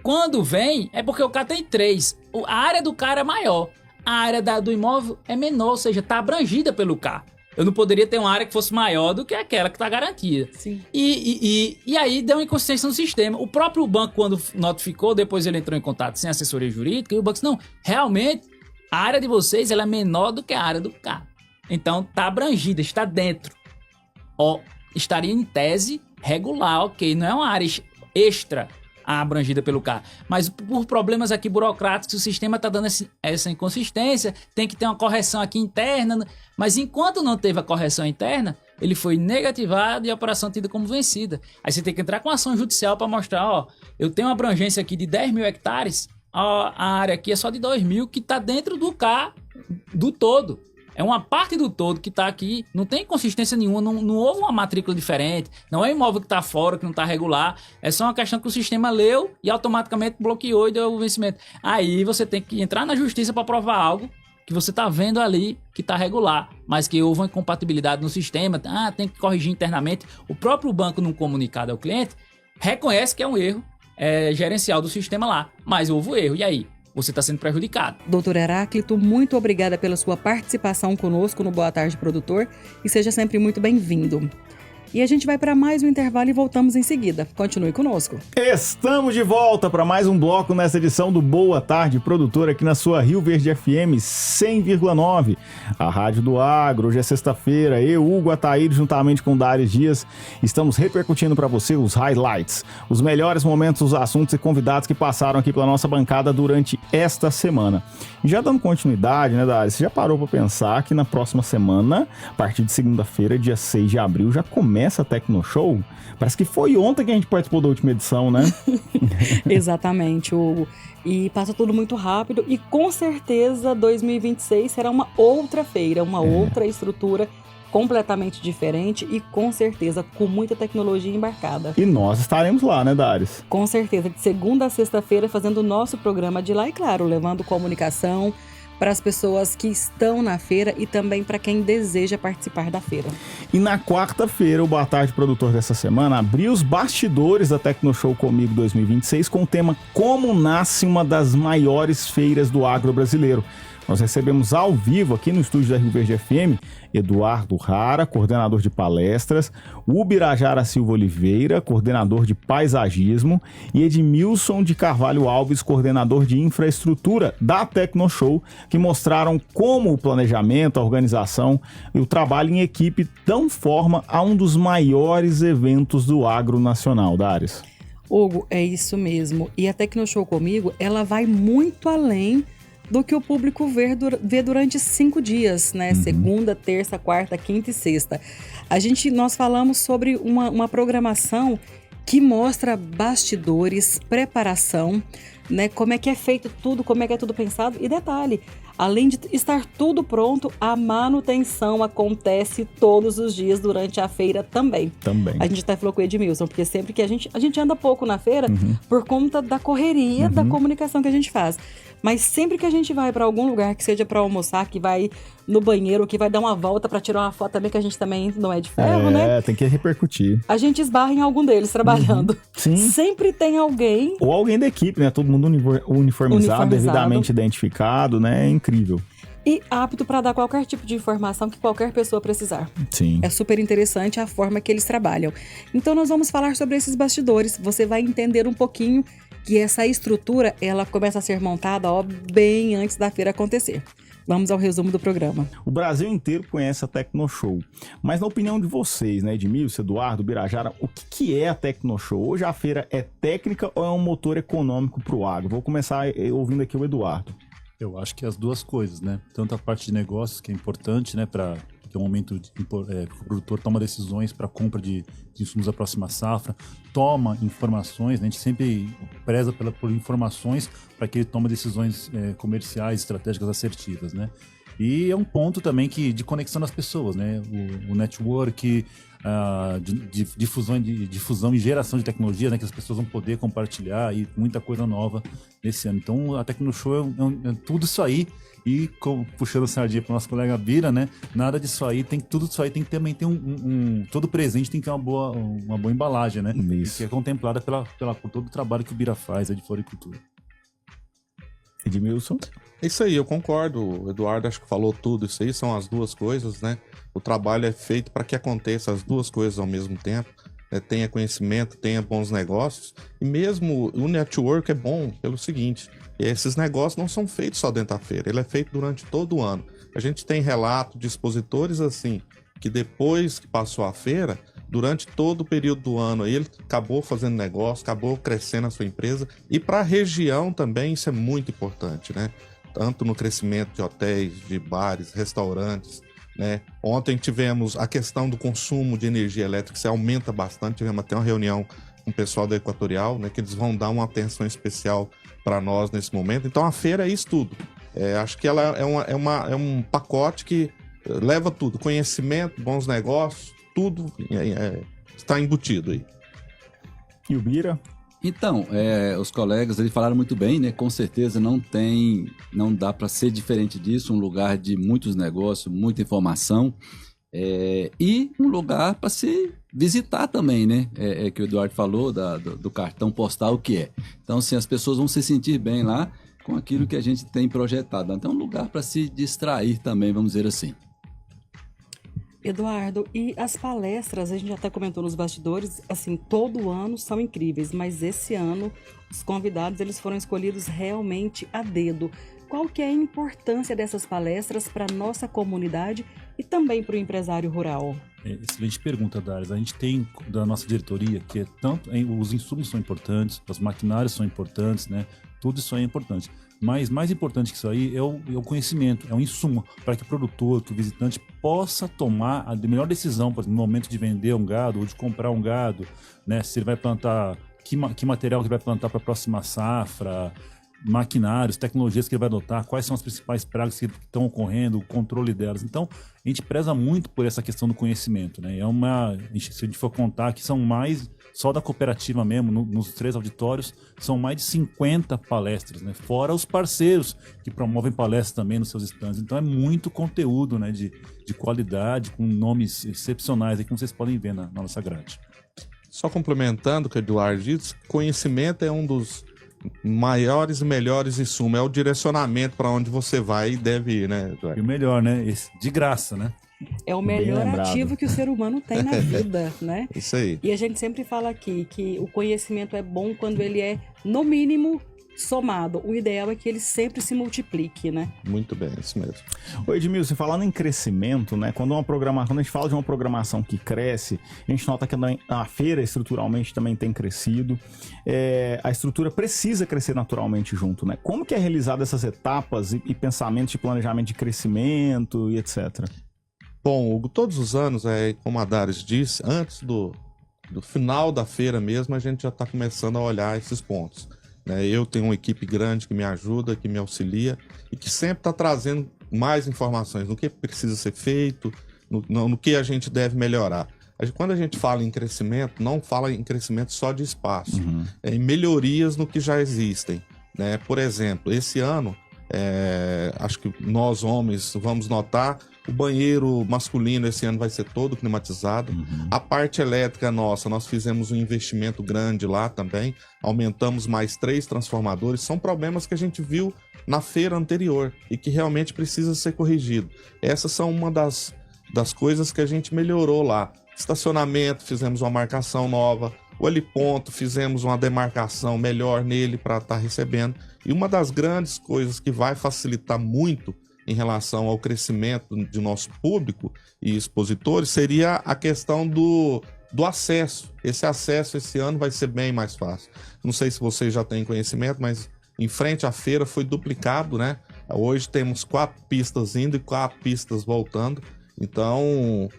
Quando vem, é porque o CAR tem 3. A área do CAR é maior. A área do imóvel é menor, ou seja, está abrangida pelo CAR. Eu não poderia ter uma área que fosse maior do que aquela que está garantida. Sim. E aí deu uma inconsistência no sistema. O próprio banco, quando notificou, depois ele entrou em contato sem assessoria jurídica, e o banco disse, não, realmente, a área de vocês ela é menor do que a área do CAR. Então, está abrangida, está dentro. Estaria em tese regular, ok, não é uma área extra abrangida pelo CAR, mas por problemas aqui burocráticos o sistema está dando essa inconsistência, tem que ter uma correção aqui interna, mas enquanto não teve a correção interna, ele foi negativado e a operação tida como vencida. Aí você tem que entrar com ação judicial para mostrar, eu tenho uma abrangência aqui de 10 mil hectares, a área aqui é só de 2 mil, que está dentro do CAR do todo. É uma parte do todo que está aqui, não tem consistência nenhuma, não houve uma matrícula diferente, não é imóvel que está fora, que não está regular, é só uma questão que o sistema leu e automaticamente bloqueou e deu o vencimento. Aí você tem que entrar na justiça para provar algo que você está vendo ali que está regular, mas que houve uma incompatibilidade no sistema, tem que corrigir internamente. O próprio banco, num comunicado ao cliente, reconhece que é um erro gerencial do sistema lá, mas houve o erro, e aí? Você está sendo prejudicado. Doutor Heráclito, muito obrigada pela sua participação conosco no Boa Tarde Produtor e seja sempre muito bem-vindo. E a gente vai para mais um intervalo e voltamos em seguida. Continue conosco. Estamos de volta para mais um bloco nessa edição do Boa Tarde Produtor aqui na sua Rio Verde FM 100,9, a Rádio do Agro. Hoje é sexta-feira, eu, Hugo Ataíde, juntamente com Dário Dias, estamos repercutindo para você os highlights, os melhores momentos, os assuntos e convidados que passaram aqui pela nossa bancada durante esta semana. E já dando continuidade, né, Dário, você já parou para pensar que na próxima semana, a partir de segunda-feira, dia 6 de abril, já começa a Tecnoshow? Parece que foi ontem que a gente participou da última edição, né? Exatamente, Hugo. E passa tudo muito rápido e com certeza 2026 será uma outra feira, uma outra estrutura completamente diferente e com certeza com muita tecnologia embarcada. E nós estaremos lá, né, Dáris? Com certeza, de segunda a sexta-feira fazendo o nosso programa de lá e, claro, levando comunicação para as pessoas que estão na feira e também para quem deseja participar da feira. E na quarta-feira, o Boa Tarde Produtor dessa semana abriu os bastidores da Tecnoshow Comigo 2026 com o tema Como Nasce uma das maiores feiras do agro brasileiro. Nós recebemos ao vivo aqui no estúdio da Rio Verde FM Eduardo Rara, coordenador de palestras, Ubirajara Silva Oliveira, coordenador de paisagismo, e Edmilson de Carvalho Alves, coordenador de infraestrutura da Tecnoshow, que mostraram como o planejamento, a organização e o trabalho em equipe dão forma a um dos maiores eventos do agro nacional, Dáris. Hugo, é isso mesmo. E a Tecnoshow Comigo, ela vai muito além do que o público vê durante 5 dias, né? Segunda, terça, quarta, quinta e sexta. Nós falamos sobre uma programação que mostra bastidores, preparação, né? Como é que é feito tudo, como é que é tudo pensado. E detalhe, além de estar tudo pronto, a manutenção acontece todos os dias durante a feira também. A gente até falou com o Edmilson, porque sempre que a gente anda pouco na feira por conta da correria da comunicação que a gente faz. Mas sempre que a gente vai para algum lugar, que seja para almoçar, que vai no banheiro, que vai dar uma volta para tirar uma foto também, que a gente também não é de ferro, né? Tem que repercutir. A gente esbarra em algum deles trabalhando. Sim. Sempre tem alguém. Ou alguém da equipe, né? Todo mundo uniformizado, devidamente identificado, né? É incrível. E apto para dar qualquer tipo de informação que qualquer pessoa precisar. Sim. É super interessante a forma que eles trabalham. Então nós vamos falar sobre esses bastidores. Você vai entender um pouquinho que essa estrutura, ela começa a ser montada, bem antes da feira acontecer. Vamos ao resumo do programa. O Brasil inteiro conhece a Tecnoshow. Mas na opinião de vocês, né, Edmilson, Eduardo, Birajara, o que é a Tecnoshow? Hoje a feira é técnica ou é um motor econômico para o agro? Vou começar ouvindo aqui o Eduardo. Eu acho que as duas coisas, né? Tanto a parte de negócios, que é importante, né, para que é o momento que o produtor toma decisões para compra de insumos da próxima safra, toma informações, né? A gente sempre preza por informações para que ele tome decisões comerciais, estratégicas assertivas, né? E é um ponto também de conexão das pessoas, né? O network, de difusão e geração de tecnologia, né? Que as pessoas vão poder compartilhar e muita coisa nova nesse ano. Então, a Tecnoshow é tudo isso aí. E puxando a sardinha para o nosso colega Bira, né? Nada disso aí, tudo isso aí tem que também ter todo presente tem que ter uma boa embalagem, né? Isso. Que é contemplada por todo o trabalho que o Bira faz de floricultura. Edmilson? É isso aí, eu concordo. O Eduardo acho que falou tudo. Isso aí são as duas coisas, né? O trabalho é feito para que aconteça as duas coisas ao mesmo tempo. Né? Tenha conhecimento, tenha bons negócios. E mesmo o network é bom pelo seguinte: esses negócios não são feitos só dentro da feira, ele é feito durante todo o ano. A gente tem relato de expositores assim, que depois que passou a feira, durante todo o período do ano, ele acabou fazendo negócio, acabou crescendo a sua empresa. E para a região também isso é muito importante, né? Tanto no crescimento de hotéis, de bares, restaurantes, né? Ontem tivemos a questão do consumo de energia elétrica, isso aumenta bastante. Tivemos até uma reunião com o pessoal da Equatorial, né? Que eles vão dar uma atenção especial para nós nesse momento. Então a feira é isso tudo. Acho que ela é um pacote que leva tudo: conhecimento, bons negócios, tudo está embutido aí. E o Bira? Então, os colegas eles falaram muito bem, né? Com certeza não dá para ser diferente disso, um lugar de muitos negócios, muita informação, e um lugar para se visitar também, né? Que o Eduardo falou do cartão postal, que é. Então, assim, as pessoas vão se sentir bem lá com aquilo que a gente tem projetado. Então, é um lugar para se distrair também, vamos dizer assim. Eduardo, e as palestras, a gente já até comentou nos bastidores, assim, todo ano são incríveis, mas esse ano os convidados eles foram escolhidos realmente a dedo. Qual que é a importância dessas palestras para a nossa comunidade e também para o empresário rural? Excelente pergunta, Dares. A gente tem da nossa diretoria que os insumos são importantes, os maquinários são importantes, né? Tudo isso aí é importante. Mas mais importante que isso aí é o conhecimento, é o insumo para que o produtor, que o visitante possa tomar a melhor decisão, por exemplo, no momento de vender um gado ou de comprar um gado, né? Se ele vai plantar, que material que ele vai plantar para a próxima safra, maquinários, tecnologias que ele vai adotar, quais são as principais pragas que estão ocorrendo, o controle delas. Então, a gente preza muito por essa questão do conhecimento, né? Se a gente for contar que são mais, só da cooperativa mesmo, nos 3 auditórios, são mais de 50 palestras, né? Fora os parceiros que promovem palestras também nos seus stands. Então, é muito conteúdo, né? De qualidade, com nomes excepcionais, aí, como vocês podem ver na nossa grade. Só complementando o que o Eduardo disse, conhecimento é um dos maiores e melhores insumos, é o direcionamento para onde você vai e deve ir, né, Eduardo? E o melhor, né? De graça, né? É o melhor ativo que o ser humano tem na vida, né? Isso aí. E a gente sempre fala aqui que o conhecimento é bom quando ele é, no mínimo, somado. O ideal é que ele sempre se multiplique, né? Muito bem, isso mesmo. Ô Edmilson, falando em crescimento, né? Quando a gente fala de uma programação que cresce, a gente nota que a feira estruturalmente também tem crescido. A estrutura precisa crescer naturalmente junto, né? Como que é realizado essas etapas e pensamentos de planejamento de crescimento e etc? Bom, Hugo, todos os anos, como a Dares disse, antes do final da feira mesmo, a gente já está começando a olhar esses pontos. Eu tenho uma equipe grande que me ajuda, que me auxilia e que sempre está trazendo mais informações no que precisa ser feito, no que a gente deve melhorar. Quando a gente fala em crescimento, não fala em crescimento só de espaço, em melhorias no que já existem. Por exemplo, esse ano, acho que nós homens vamos notar, o banheiro masculino esse ano vai ser todo climatizado. A parte elétrica nossa, nós fizemos um investimento grande lá também, aumentamos mais 3 transformadores. São problemas que a gente viu na feira anterior e que realmente precisa ser corrigido. Essas são uma das coisas que a gente melhorou lá. Estacionamento, fizemos uma marcação nova. O heliponto, fizemos uma demarcação melhor nele para estar recebendo. E uma das grandes coisas que vai facilitar muito em relação ao crescimento de nosso público e expositores seria a questão do acesso. Esse acesso esse ano vai ser bem mais fácil. Não sei se vocês já têm conhecimento, mas em frente à feira foi duplicado, né? Hoje temos 4 pistas indo e 4 pistas voltando. Então,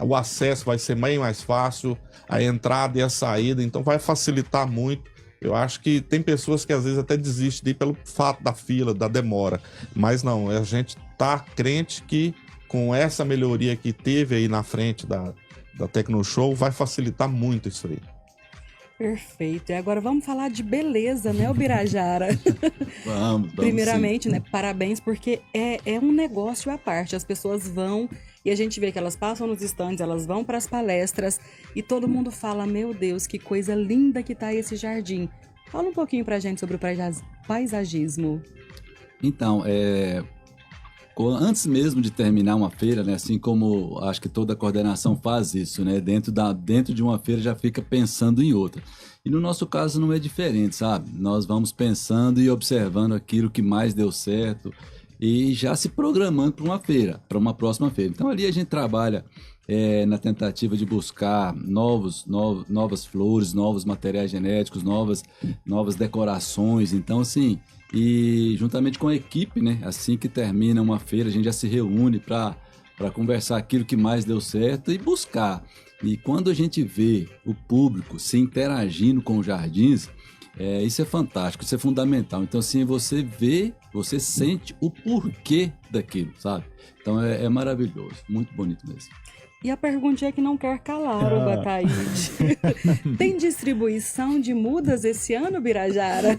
o acesso vai ser bem mais fácil, a entrada e a saída, então vai facilitar muito. Eu acho que tem pessoas que às vezes até desistem de ir pelo fato da fila, da demora, mas não, a gente tá crente que com essa melhoria que teve aí na frente da Tecnoshow, vai facilitar muito isso aí. Perfeito. E agora vamos falar de beleza, né, Ubirajara? Vamos Primeiramente, sim. né, parabéns, porque é um negócio à parte. As pessoas vão e a gente vê que elas passam nos estandes, elas vão para as palestras e todo mundo fala, meu Deus, que coisa linda que tá esse jardim. Fala um pouquinho pra gente sobre o paisagismo. Então, antes mesmo de terminar uma feira, né, assim como acho que toda coordenação faz isso, né, dentro de uma feira já fica pensando em outra. E no nosso caso não é diferente, sabe? Nós vamos pensando e observando aquilo que mais deu certo e já se programando para uma feira, para uma próxima feira. Então ali a gente trabalha na tentativa de buscar novas flores, novos materiais genéticos, novas decorações. Então, assim, e juntamente com a equipe, né, assim que termina uma feira, a gente já se reúne para conversar aquilo que mais deu certo e buscar. E quando a gente vê o público se interagindo com os jardins, isso é fantástico, isso é fundamental. Então, assim, você vê, você sente o porquê daquilo, sabe? Então, é maravilhoso, muito bonito mesmo. E a perguntinha que não quer calar, o Bataíde. Tem distribuição de mudas esse ano, Ubirajara?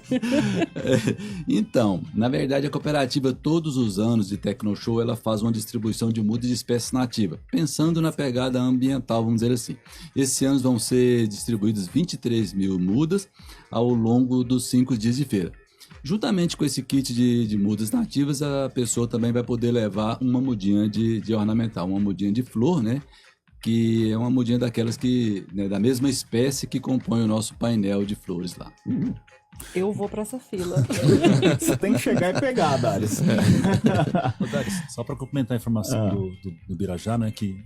Então, na verdade, a cooperativa, todos os anos de Tecnoshow, ela faz uma distribuição de mudas de espécie nativa, pensando na pegada ambiental, vamos dizer assim. Esse ano vão ser distribuídas 23 mil mudas ao longo dos 5 dias de feira. Juntamente com esse kit de mudas nativas, a pessoa também vai poder levar uma mudinha de ornamental, uma mudinha de flor, né? Que é uma mudinha daquelas que, né, da mesma espécie que compõe o nosso painel de flores lá. Eu vou para essa fila. Você tem que chegar e pegar, Dares. Ô, Dares, só para complementar a informação do Birajá, né, que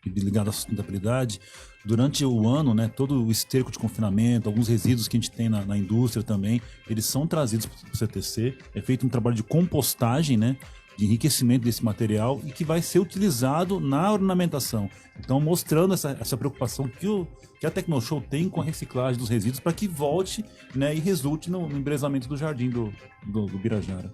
ligado à sustentabilidade, durante o ano, né, todo o esterco de confinamento, alguns resíduos que a gente tem na indústria também, eles são trazidos para o CTC, é feito um trabalho de compostagem, né, de enriquecimento desse material e que vai ser utilizado na ornamentação. Então, mostrando essa preocupação que a Tecnoshow tem com a reciclagem dos resíduos para que volte, né, e resulte no embelezamento do jardim do Birajara.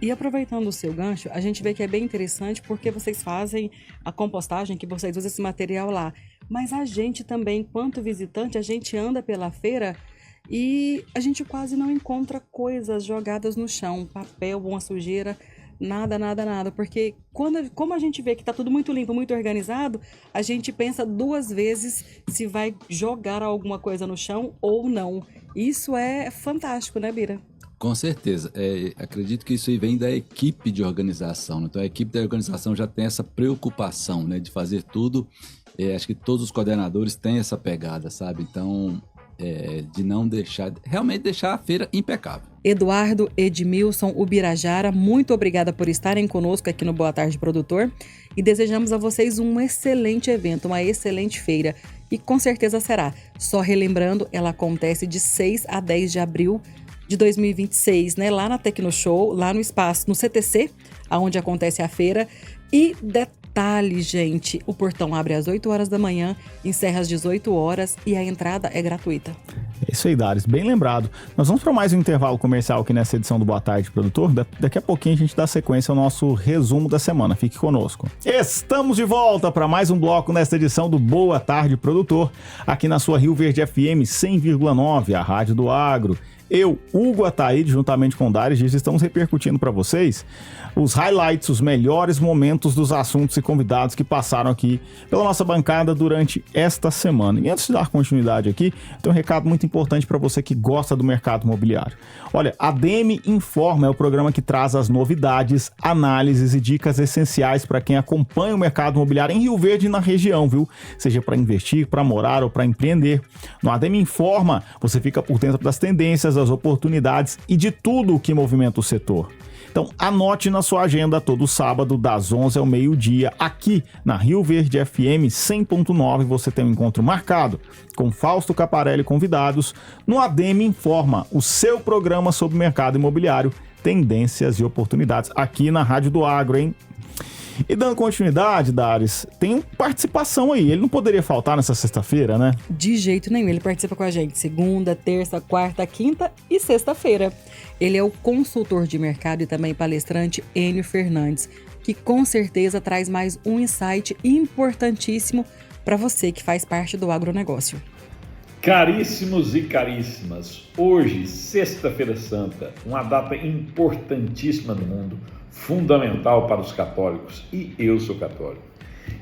E aproveitando o seu gancho, a gente vê que é bem interessante porque vocês fazem a compostagem, que vocês usam esse material lá. Mas a gente também, enquanto visitante, a gente anda pela feira e a gente quase não encontra coisas jogadas no chão, papel, uma sujeira, nada, porque como a gente vê que tá tudo muito limpo, muito organizado, a gente pensa 2 vezes se vai jogar alguma coisa no chão ou não. Isso é fantástico, né, Bira? Com certeza. Acredito que isso aí vem da equipe de organização. Então, a equipe da organização já tem essa preocupação, né, de fazer tudo. Acho que todos os coordenadores têm essa pegada, sabe? Então, de não realmente deixar a feira impecável. Eduardo, Edmilson, Ubirajara, muito obrigada por estarem conosco aqui no Boa Tarde Produtor e desejamos a vocês um excelente evento, uma excelente feira e com certeza será. Só relembrando, ela acontece de 6 a 10 de abril de 2026, né? Lá na Tecnoshow, lá no espaço, no CTC, onde acontece a feira. E detalhe, gente, o portão abre às 8 horas da manhã, encerra às 18 horas e a entrada é gratuita. É isso aí, Dares, bem lembrado. Nós vamos para mais um intervalo comercial aqui nessa edição do Boa Tarde Produtor. Daqui a pouquinho a gente dá sequência ao nosso resumo da semana. Fique conosco. Estamos de volta para mais um bloco nesta edição do Boa Tarde Produtor, aqui na sua Rio Verde FM 100,9, a rádio do agro. Eu, Hugo Ataíde, juntamente com o Dares, estamos repercutindo para vocês os highlights, os melhores momentos dos assuntos e convidados que passaram aqui pela nossa bancada durante esta semana. E antes de dar continuidade aqui, tem um recado muito importante para você que gosta do mercado imobiliário. Olha, a ADM Informa é o programa que traz as novidades, análises e dicas essenciais para quem acompanha o mercado imobiliário em Rio Verde e na região, viu? Seja para investir, para morar ou para empreender. No ADM Informa, você fica por dentro das tendências, das oportunidades e de tudo o que movimenta o setor. Então anote na sua agenda todo sábado das 11 ao meio-dia aqui na Rio Verde FM 100.9 você tem um encontro marcado com Fausto Caparelli e convidados no ADM Informa, o seu programa sobre mercado imobiliário, tendências e oportunidades aqui na Rádio do Agro, hein? E dando continuidade, Dares, tem participação aí. Ele não poderia faltar nessa sexta-feira, né? De jeito nenhum. Ele participa com a gente segunda, terça, quarta, quinta e sexta-feira. Ele é o consultor de mercado e também palestrante Enio Fernandes, que com certeza traz mais um insight importantíssimo para você que faz parte do agronegócio. Caríssimos e caríssimas, hoje, Sexta-feira Santa, uma data importantíssima no mundo, fundamental para os católicos, e eu sou católico.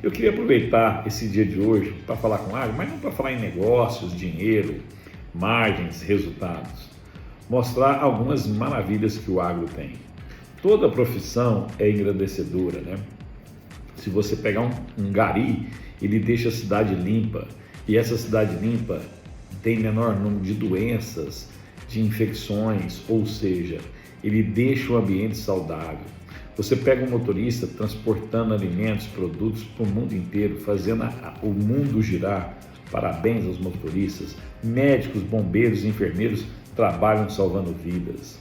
Eu queria aproveitar esse dia de hoje para falar com o agro, mas não para falar em negócios, dinheiro, margens, resultados. Mostrar algumas maravilhas que o agro tem. Toda profissão é engrandecedora, né? Se você pegar um gari, ele deixa a cidade limpa, e essa cidade limpa tem menor número de doenças, de infecções, ou seja, ele deixa o ambiente saudável. Você pega um motorista transportando alimentos, produtos para o mundo inteiro, fazendo o mundo girar. Parabéns aos motoristas. Médicos, bombeiros, enfermeiros trabalham salvando vidas.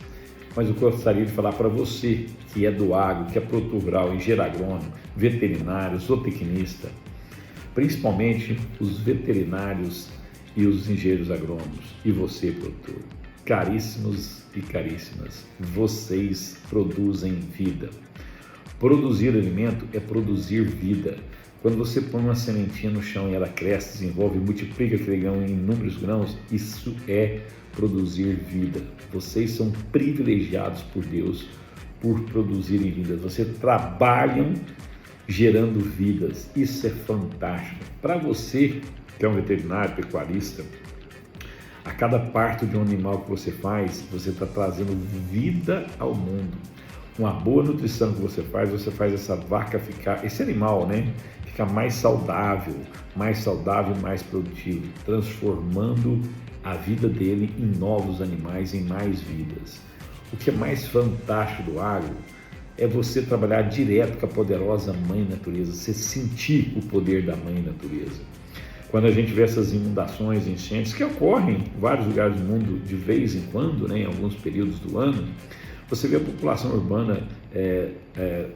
Mas eu gostaria de falar para você que é do agro, que é produtor rural, engenheiro agrônomo, veterinário, zootecnista, principalmente os veterinários e os engenheiros agrônomos, e você, produtor. Caríssimos e caríssimas, vocês produzem vida. Produzir alimento é produzir vida. Quando você põe uma sementinha no chão e ela cresce, desenvolve, multiplica aquele grão em inúmeros grãos, isso é produzir vida. Vocês são privilegiados por Deus por produzirem vida. Vocês trabalham gerando vidas. Isso é fantástico. Para você que é um veterinário, pecuarista, a cada parto de um animal que você faz, você está trazendo vida ao mundo. Uma boa nutrição que você faz essa vaca ficar, esse animal, né, ficar mais saudável, mais produtivo, transformando a vida dele em novos animais, em mais vidas. O que é mais fantástico do agro é você trabalhar direto com a poderosa Mãe Natureza, você sentir o poder da Mãe Natureza. Quando a gente vê essas inundações, enchentes, que ocorrem em vários lugares do mundo de vez em quando, né, em alguns períodos do ano, você vê a população urbana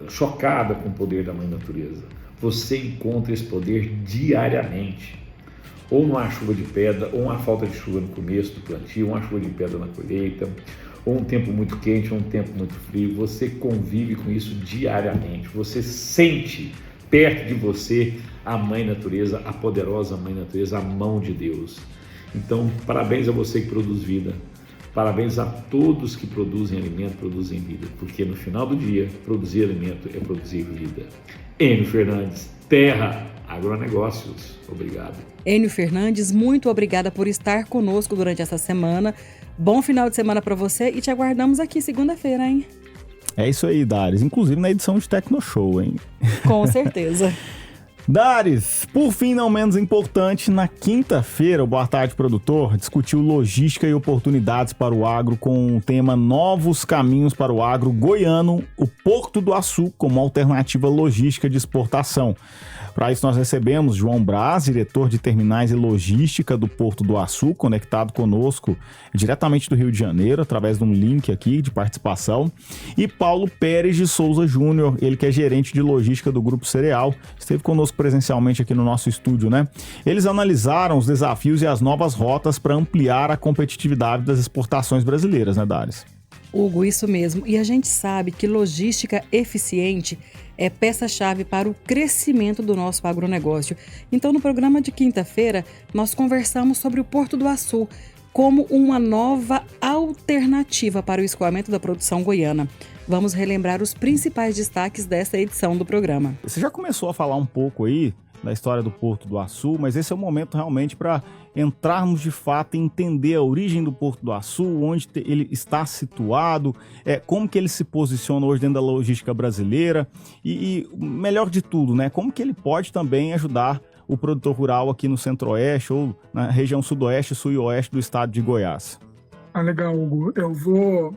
chocada com o poder da Mãe Natureza. Você encontra esse poder diariamente. Ou numa chuva de pedra, ou uma falta de chuva no começo do plantio, uma chuva de pedra na colheita, ou um tempo muito quente, ou um tempo muito frio. Você convive com isso diariamente. Você sente perto de você a Mãe Natureza, a poderosa Mãe Natureza, a mão de Deus. Então, parabéns a você que produz vida. Parabéns a todos que produzem alimento, produzem vida. Porque no final do dia, produzir alimento é produzir vida. Enio Fernandes, Terra Agronegócios. Obrigado. Enio Fernandes, muito obrigada por estar conosco durante essa semana. Bom final de semana para você e te aguardamos aqui segunda-feira, hein? É isso aí, Dares. Inclusive na edição de Tecno Show, hein? Com certeza. Dares, por fim, não menos importante, na quinta-feira, o Boa Tarde Produtor discutiu logística e oportunidades para o agro com o tema Novos Caminhos para o Agro Goiano, o Porto do Açu como alternativa logística de exportação. Para isso nós recebemos João Braz, diretor de terminais e logística do Porto do Açu, conectado conosco diretamente do Rio de Janeiro, através de um link aqui de participação, e Paulo Pérez de Souza Júnior, ele que é gerente de logística do Grupo Cereal, esteve conosco presencialmente aqui no nosso estúdio, né? Eles analisaram os desafios e as novas rotas para ampliar a competitividade das exportações brasileiras, né, Dares? Hugo, isso mesmo. E a gente sabe que logística eficiente é peça-chave para o crescimento do nosso agronegócio. Então, no programa de quinta-feira, nós conversamos sobre o Porto do Açu como uma nova alternativa para o escoamento da produção goiana. Vamos relembrar os principais destaques dessa edição do programa. Você já começou a falar um pouco aí da história do Porto do Açu, mas esse é o momento realmente para entrarmos de fato e entender a origem do Porto do Açu, onde ele está situado, como que ele se posiciona hoje dentro da logística brasileira e melhor de tudo, né, como que ele pode também ajudar o produtor rural aqui no Centro-Oeste ou na região Sudoeste, Sul e Oeste do estado de Goiás. Legal, Hugo. Eu vou,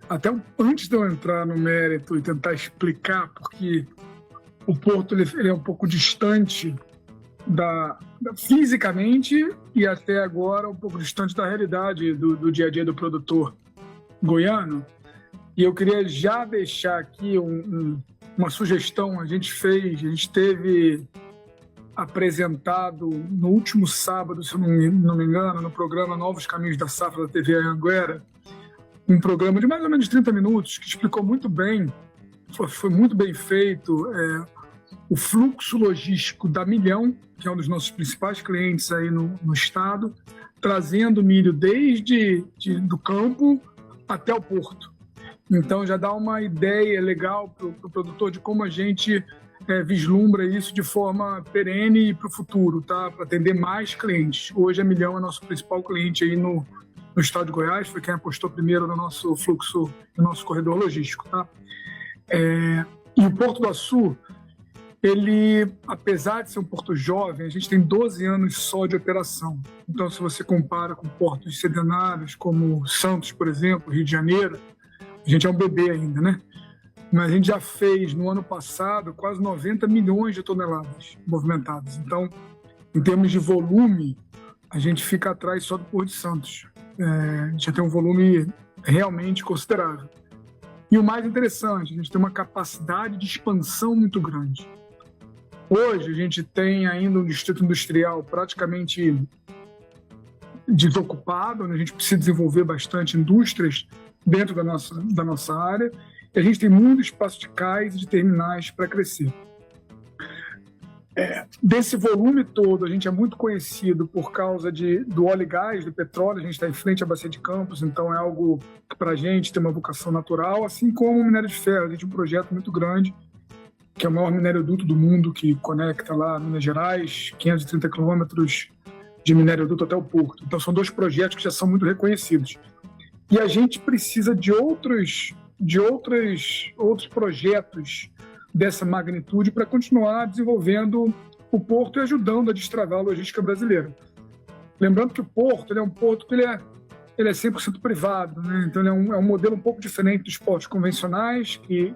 até antes de eu entrar no mérito e tentar explicar, porque o Porto ele é um pouco distante fisicamente e até agora um pouco distante da realidade do dia a dia do produtor goiano. E eu queria já deixar aqui uma sugestão. A gente teve apresentado no último sábado, se eu não me engano, no programa Novos Caminhos da Safra da TV Anhanguera, um programa de mais ou menos 30 minutos que explicou muito bem, foi muito bem feito, o fluxo logístico da Milhão, que é um dos nossos principais clientes aí no estado, trazendo milho desde do campo até o porto. Então já dá uma ideia legal para o produtor de como a gente vislumbra isso de forma perene e para o futuro, tá? Para atender mais clientes. Hoje a Milhão é nosso principal cliente aí no estado de Goiás, foi quem apostou primeiro no nosso fluxo, no nosso corredor logístico, tá? E o Porto do Açu, ele, apesar de ser um porto jovem, a gente tem 12 anos só de operação. Então, se você compara com portos centenários como Santos, por exemplo, Rio de Janeiro, a gente é um bebê ainda, né? Mas a gente já fez, no ano passado, quase 90 milhões de toneladas movimentadas. Então, em termos de volume, a gente fica atrás só do Porto de Santos. A gente já tem um volume realmente considerável. E o mais interessante, a gente tem uma capacidade de expansão muito grande. Hoje, a gente tem ainda um distrito industrial praticamente desocupado, né? A gente precisa desenvolver bastante indústrias dentro da nossa área. E a gente tem muito espaço de cais e de terminais para crescer. Desse volume todo, a gente é muito conhecido por causa do óleo e gás, do petróleo. A gente está em frente à Bacia de Campos, então é algo que para a gente tem uma vocação natural, assim como o minério de ferro. A gente tem um projeto muito grande, que é o maior minério-duto do mundo, que conecta lá Minas Gerais, 530 quilômetros de minério-duto até o porto. Então são 2 projetos que já são muito reconhecidos. E a gente precisa de outros projetos dessa magnitude para continuar desenvolvendo o porto e ajudando a destravar a logística brasileira. Lembrando que o porto ele é um porto que ele é 100% privado, né? Então ele é um modelo um pouco diferente dos portos convencionais que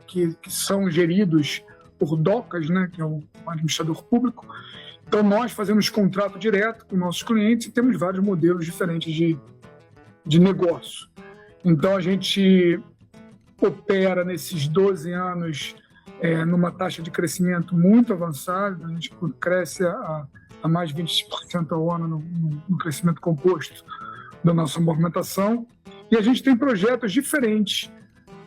são geridos por DOCAS, né? Que é o administrador público. Então nós fazemos contrato direto com nossos clientes e temos vários modelos diferentes de negócio. Então a gente opera nesses 12 anos numa taxa de crescimento muito avançada. A gente cresce a mais de 20% ao ano no crescimento composto da nossa movimentação. E a gente tem projetos diferentes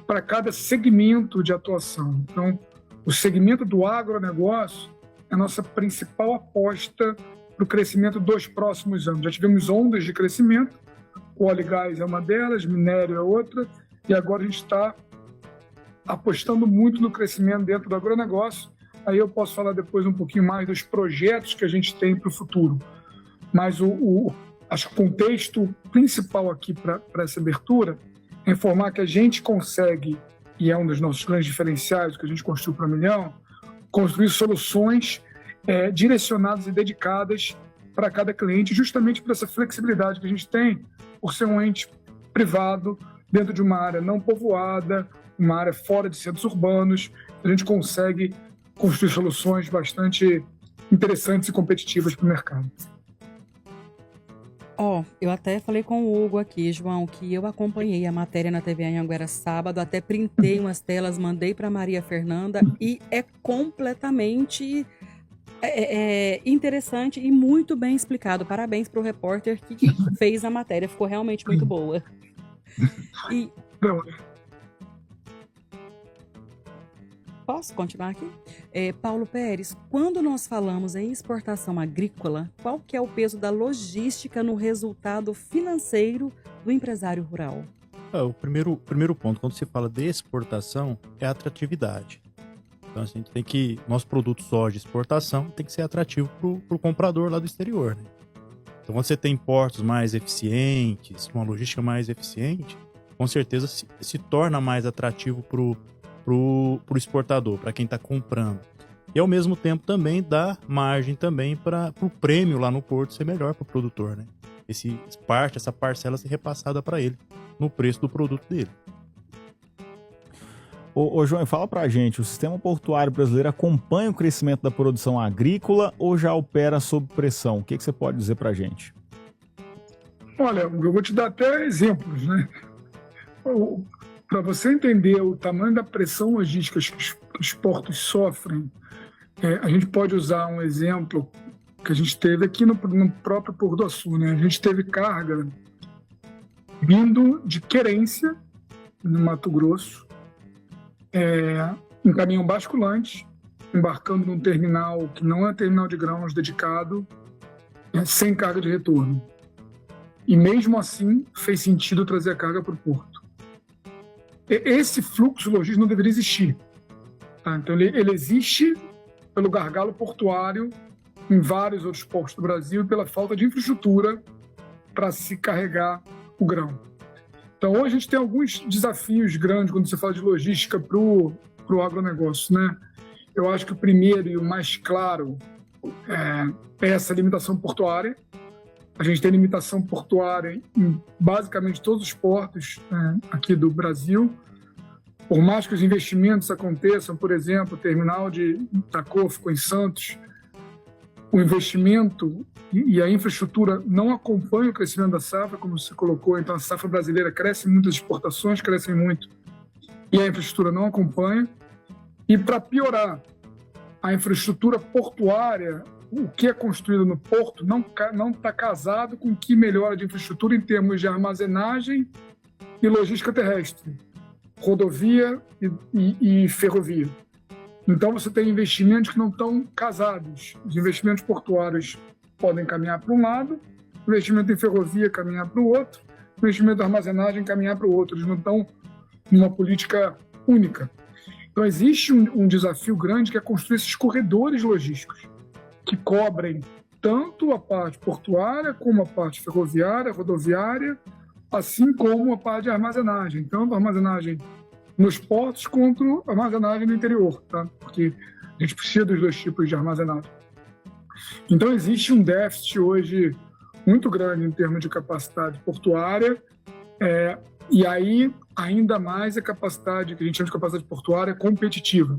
para cada segmento de atuação. Então, o segmento do agronegócio é a nossa principal aposta para o crescimento dos próximos anos. Já tivemos ondas de crescimento, o óleo e gás é uma delas, minério é outra, e agora a gente está apostando muito no crescimento dentro do agronegócio. Aí eu posso falar depois um pouquinho mais dos projetos que a gente tem para o futuro. Mas acho que o contexto principal aqui para essa abertura é informar que a gente consegue, e é um dos nossos grandes diferenciais que a gente construiu para a Milhão, construir soluções direcionadas e dedicadas para cada cliente, justamente por essa flexibilidade que a gente tem, por ser um ente privado dentro de uma área não povoada, uma área fora de centros urbanos. A gente consegue construir soluções bastante interessantes e competitivas para o mercado. Eu até falei com o Hugo aqui, João, que eu acompanhei a matéria na TV Anhanguera sábado, até printei umas telas, mandei para Maria Fernanda e é completamente interessante e muito bem explicado. Parabéns para o repórter que fez a matéria, ficou realmente muito boa. Posso continuar aqui? Paulo Pérez, quando nós falamos em exportação agrícola, qual que é o peso da logística no resultado financeiro do empresário rural? O primeiro ponto, quando se fala de exportação, é a atratividade. Então a gente tem que, nosso produto só de exportação tem que ser atrativo para o comprador lá do exterior, né? Então quando você tem portos mais eficientes, uma logística mais eficiente, com certeza se torna mais atrativo pro exportador, para quem está comprando. E ao mesmo tempo também dá margem também para o prêmio lá no porto ser melhor para o produtor, né? Essa parcela ser repassada para ele no preço do produto dele. Ô João, fala pra gente, o sistema portuário brasileiro acompanha o crescimento da produção agrícola ou já opera sob pressão? O que você pode dizer pra gente? Olha, eu vou te dar até exemplos, né? Para você entender o tamanho da pressão logística que os portos sofrem, a gente pode usar um exemplo que a gente teve aqui no próprio Porto do Açu, né? A gente teve carga vindo de Querência, no Mato Grosso, em caminhão basculante, embarcando num terminal que não é terminal de grãos dedicado, sem carga de retorno. E mesmo assim, fez sentido trazer a carga para o porto. Esse fluxo logístico não deveria existir. Tá? Então, ele existe pelo gargalo portuário em vários outros portos do Brasil e pela falta de infraestrutura para se carregar o grão. Então, hoje a gente tem alguns desafios grandes quando você fala de logística para o agronegócio, né? Eu acho que o primeiro e o mais claro é essa limitação portuária. A gente tem limitação portuária em basicamente todos os portos aqui do Brasil. Por mais que os investimentos aconteçam, por exemplo, o terminal de Itacô ficou em Santos, o investimento e a infraestrutura não acompanham o crescimento da safra, como você colocou. Então, a safra brasileira cresce muito, as exportações crescem muito e a infraestrutura não acompanha. E, para piorar, a infraestrutura portuária, o que é construído no porto, não está casado com o que melhora de infraestrutura em termos de armazenagem e logística terrestre, rodovia e ferrovia. Então, você tem investimentos que não estão casados. Os investimentos portuários podem caminhar para um lado, o investimento em ferrovia caminhar para o outro, o investimento em armazenagem caminhar para o outro. Eles não estão numa política única. Então, existe um desafio grande que é construir esses corredores logísticos que cobrem tanto a parte portuária como a parte ferroviária, rodoviária, assim como a parte de armazenagem. Tanto a armazenagem nos portos quanto a armazenagem no interior, tá? Porque a gente precisa dos dois tipos de armazenagem. Então, existe um déficit hoje muito grande em termos de capacidade portuária, e aí, ainda mais a capacidade, que a gente chama de capacidade portuária competitiva,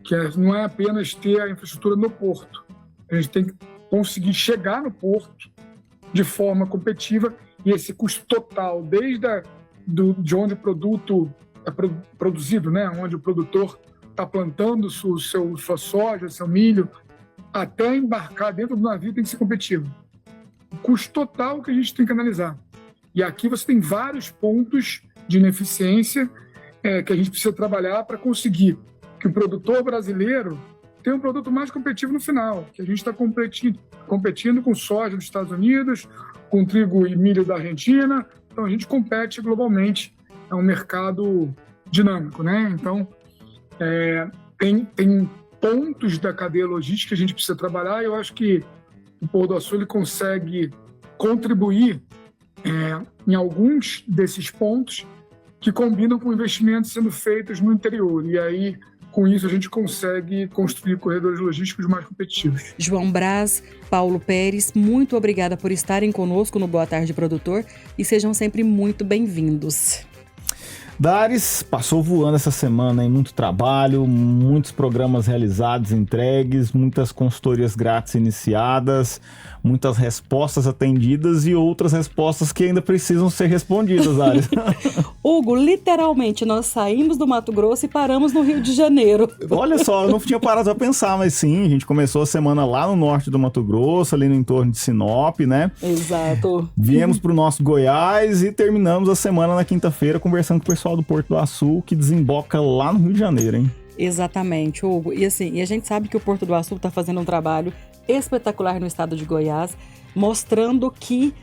que não é apenas ter a infraestrutura no porto. A gente tem que conseguir chegar no porto de forma competitiva e esse custo total, desde de onde o produto é produzido, né? Onde o produtor está plantando sua soja, seu milho, até embarcar dentro do navio tem que ser competitivo. O custo total que a gente tem que analisar. E aqui você tem vários pontos de ineficiência que a gente precisa trabalhar para conseguir que o produtor brasileiro tenha um produto mais competitivo no final, que a gente está competindo com soja dos Estados Unidos, com trigo e milho da Argentina, então a gente compete globalmente, é um mercado dinâmico, né? Então, tem pontos da cadeia logística que a gente precisa trabalhar, e eu acho que o Porto do Açu ele consegue contribuir em alguns desses pontos que combinam com investimentos sendo feitos no interior. E aí, com isso, a gente consegue construir corredores logísticos mais competitivos. João Braz, Paulo Pérez, muito obrigada por estarem conosco no Boa Tarde Produtor e sejam sempre muito bem-vindos. Dares, passou voando essa semana, hein? Muito trabalho, muitos programas realizados, entregues, muitas consultorias grátis iniciadas, muitas respostas atendidas e outras respostas que ainda precisam ser respondidas, Dares. Hugo, literalmente, nós saímos do Mato Grosso e paramos no Rio de Janeiro. Olha só, eu não tinha parado pra pensar, mas sim, a gente começou a semana lá no norte do Mato Grosso, ali no entorno de Sinop, né? Exato. Viemos pro nosso Goiás e terminamos a semana na quinta-feira conversando com o pessoal do Porto do Açu, que desemboca lá no Rio de Janeiro, hein? Exatamente, Hugo. E assim, a gente sabe que o Porto do Açu está fazendo um trabalho espetacular no estado de Goiás, mostrando que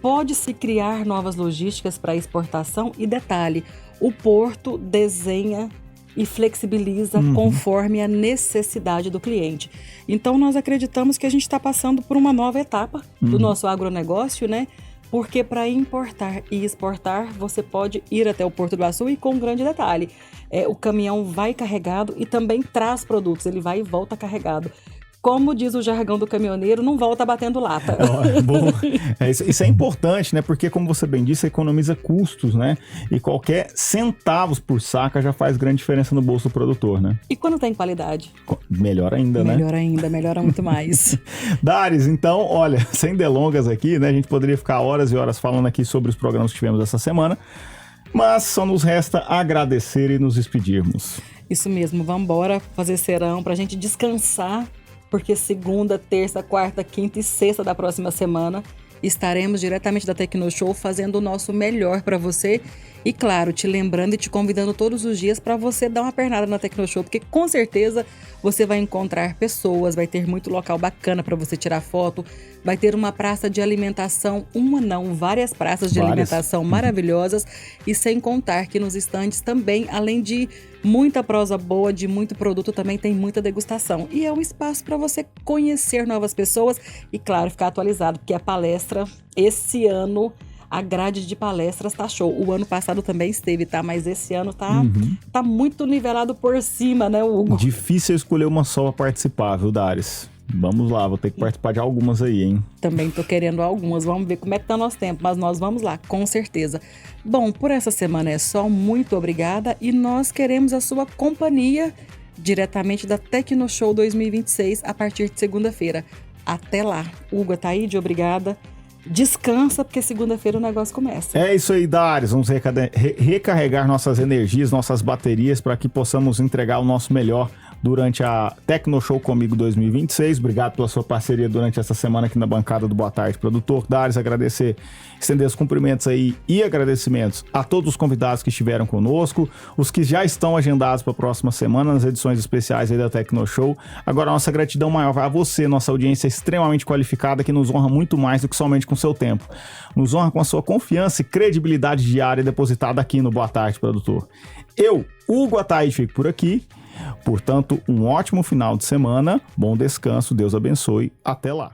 pode-se criar novas logísticas para exportação. E detalhe, o porto desenha e flexibiliza conforme a necessidade do cliente. Então, nós acreditamos que a gente está passando por uma nova etapa do nosso agronegócio, né? Porque para importar e exportar, você pode ir até o Porto do Açu e com um grande detalhe, o caminhão vai carregado e também traz produtos, ele vai e volta carregado. Como diz o jargão do caminhoneiro, não volta batendo lata. Bom, isso é importante, né? Porque, como você bem disse, economiza custos, né? E qualquer centavos por saca já faz grande diferença no bolso do produtor, né? E quando tem qualidade? Melhor ainda, né? Melhor ainda, melhora muito mais. Dares, então, olha, sem delongas aqui, né? A gente poderia ficar horas e horas falando aqui sobre os programas que tivemos essa semana. Mas só nos resta agradecer e nos despedirmos. Isso mesmo, vamos embora fazer serão pra gente descansar, porque segunda, terça, quarta, quinta e sexta da próxima semana estaremos diretamente da Tecnoshow fazendo o nosso melhor para você e, claro, te lembrando e te convidando todos os dias para você dar uma pernada na Tecnoshow, porque com certeza você vai encontrar pessoas, vai ter muito local bacana para você tirar foto, vai ter uma praça de alimentação, várias praças de alimentação maravilhosas e sem contar que nos estandes também, além de muita prosa boa, de muito produto, também tem muita degustação. E é um espaço para você conhecer novas pessoas e, claro, ficar atualizado, porque a palestra, esse ano, a grade de palestras tá show. O ano passado também esteve, tá? Mas esse ano tá muito nivelado por cima, né, Hugo? Difícil escolher uma só pra participar, viu, Dares? Vamos lá, vou ter que participar de algumas aí, hein? Também tô querendo algumas, vamos ver como é que tá nosso tempo, mas nós vamos lá, com certeza. Bom, por essa semana é só, muito obrigada e nós queremos a sua companhia diretamente da Tecnoshow 2026 a partir de segunda-feira. Até lá. Hugo Ataíde, obrigada. Descansa, porque segunda-feira o negócio começa. É isso aí, Dares. Vamos recarregar nossas energias, nossas baterias, para que possamos entregar o nosso melhor durante a Tecnoshow Comigo 2026. Obrigado pela sua parceria durante essa semana aqui na bancada do Boa Tarde Produtor. Dares, agradecer, estender os cumprimentos aí e agradecimentos a todos os convidados que estiveram conosco, os que já estão agendados para a próxima semana nas edições especiais aí da Tecnoshow. Agora, a nossa gratidão maior vai a você, nossa audiência extremamente qualificada, que nos honra muito mais do que somente com seu tempo. Nos honra com a sua confiança e credibilidade diária depositada aqui no Boa Tarde Produtor. Eu, Hugo Ataíde, fico por aqui. Portanto, um ótimo final de semana, bom descanso, Deus abençoe, até lá.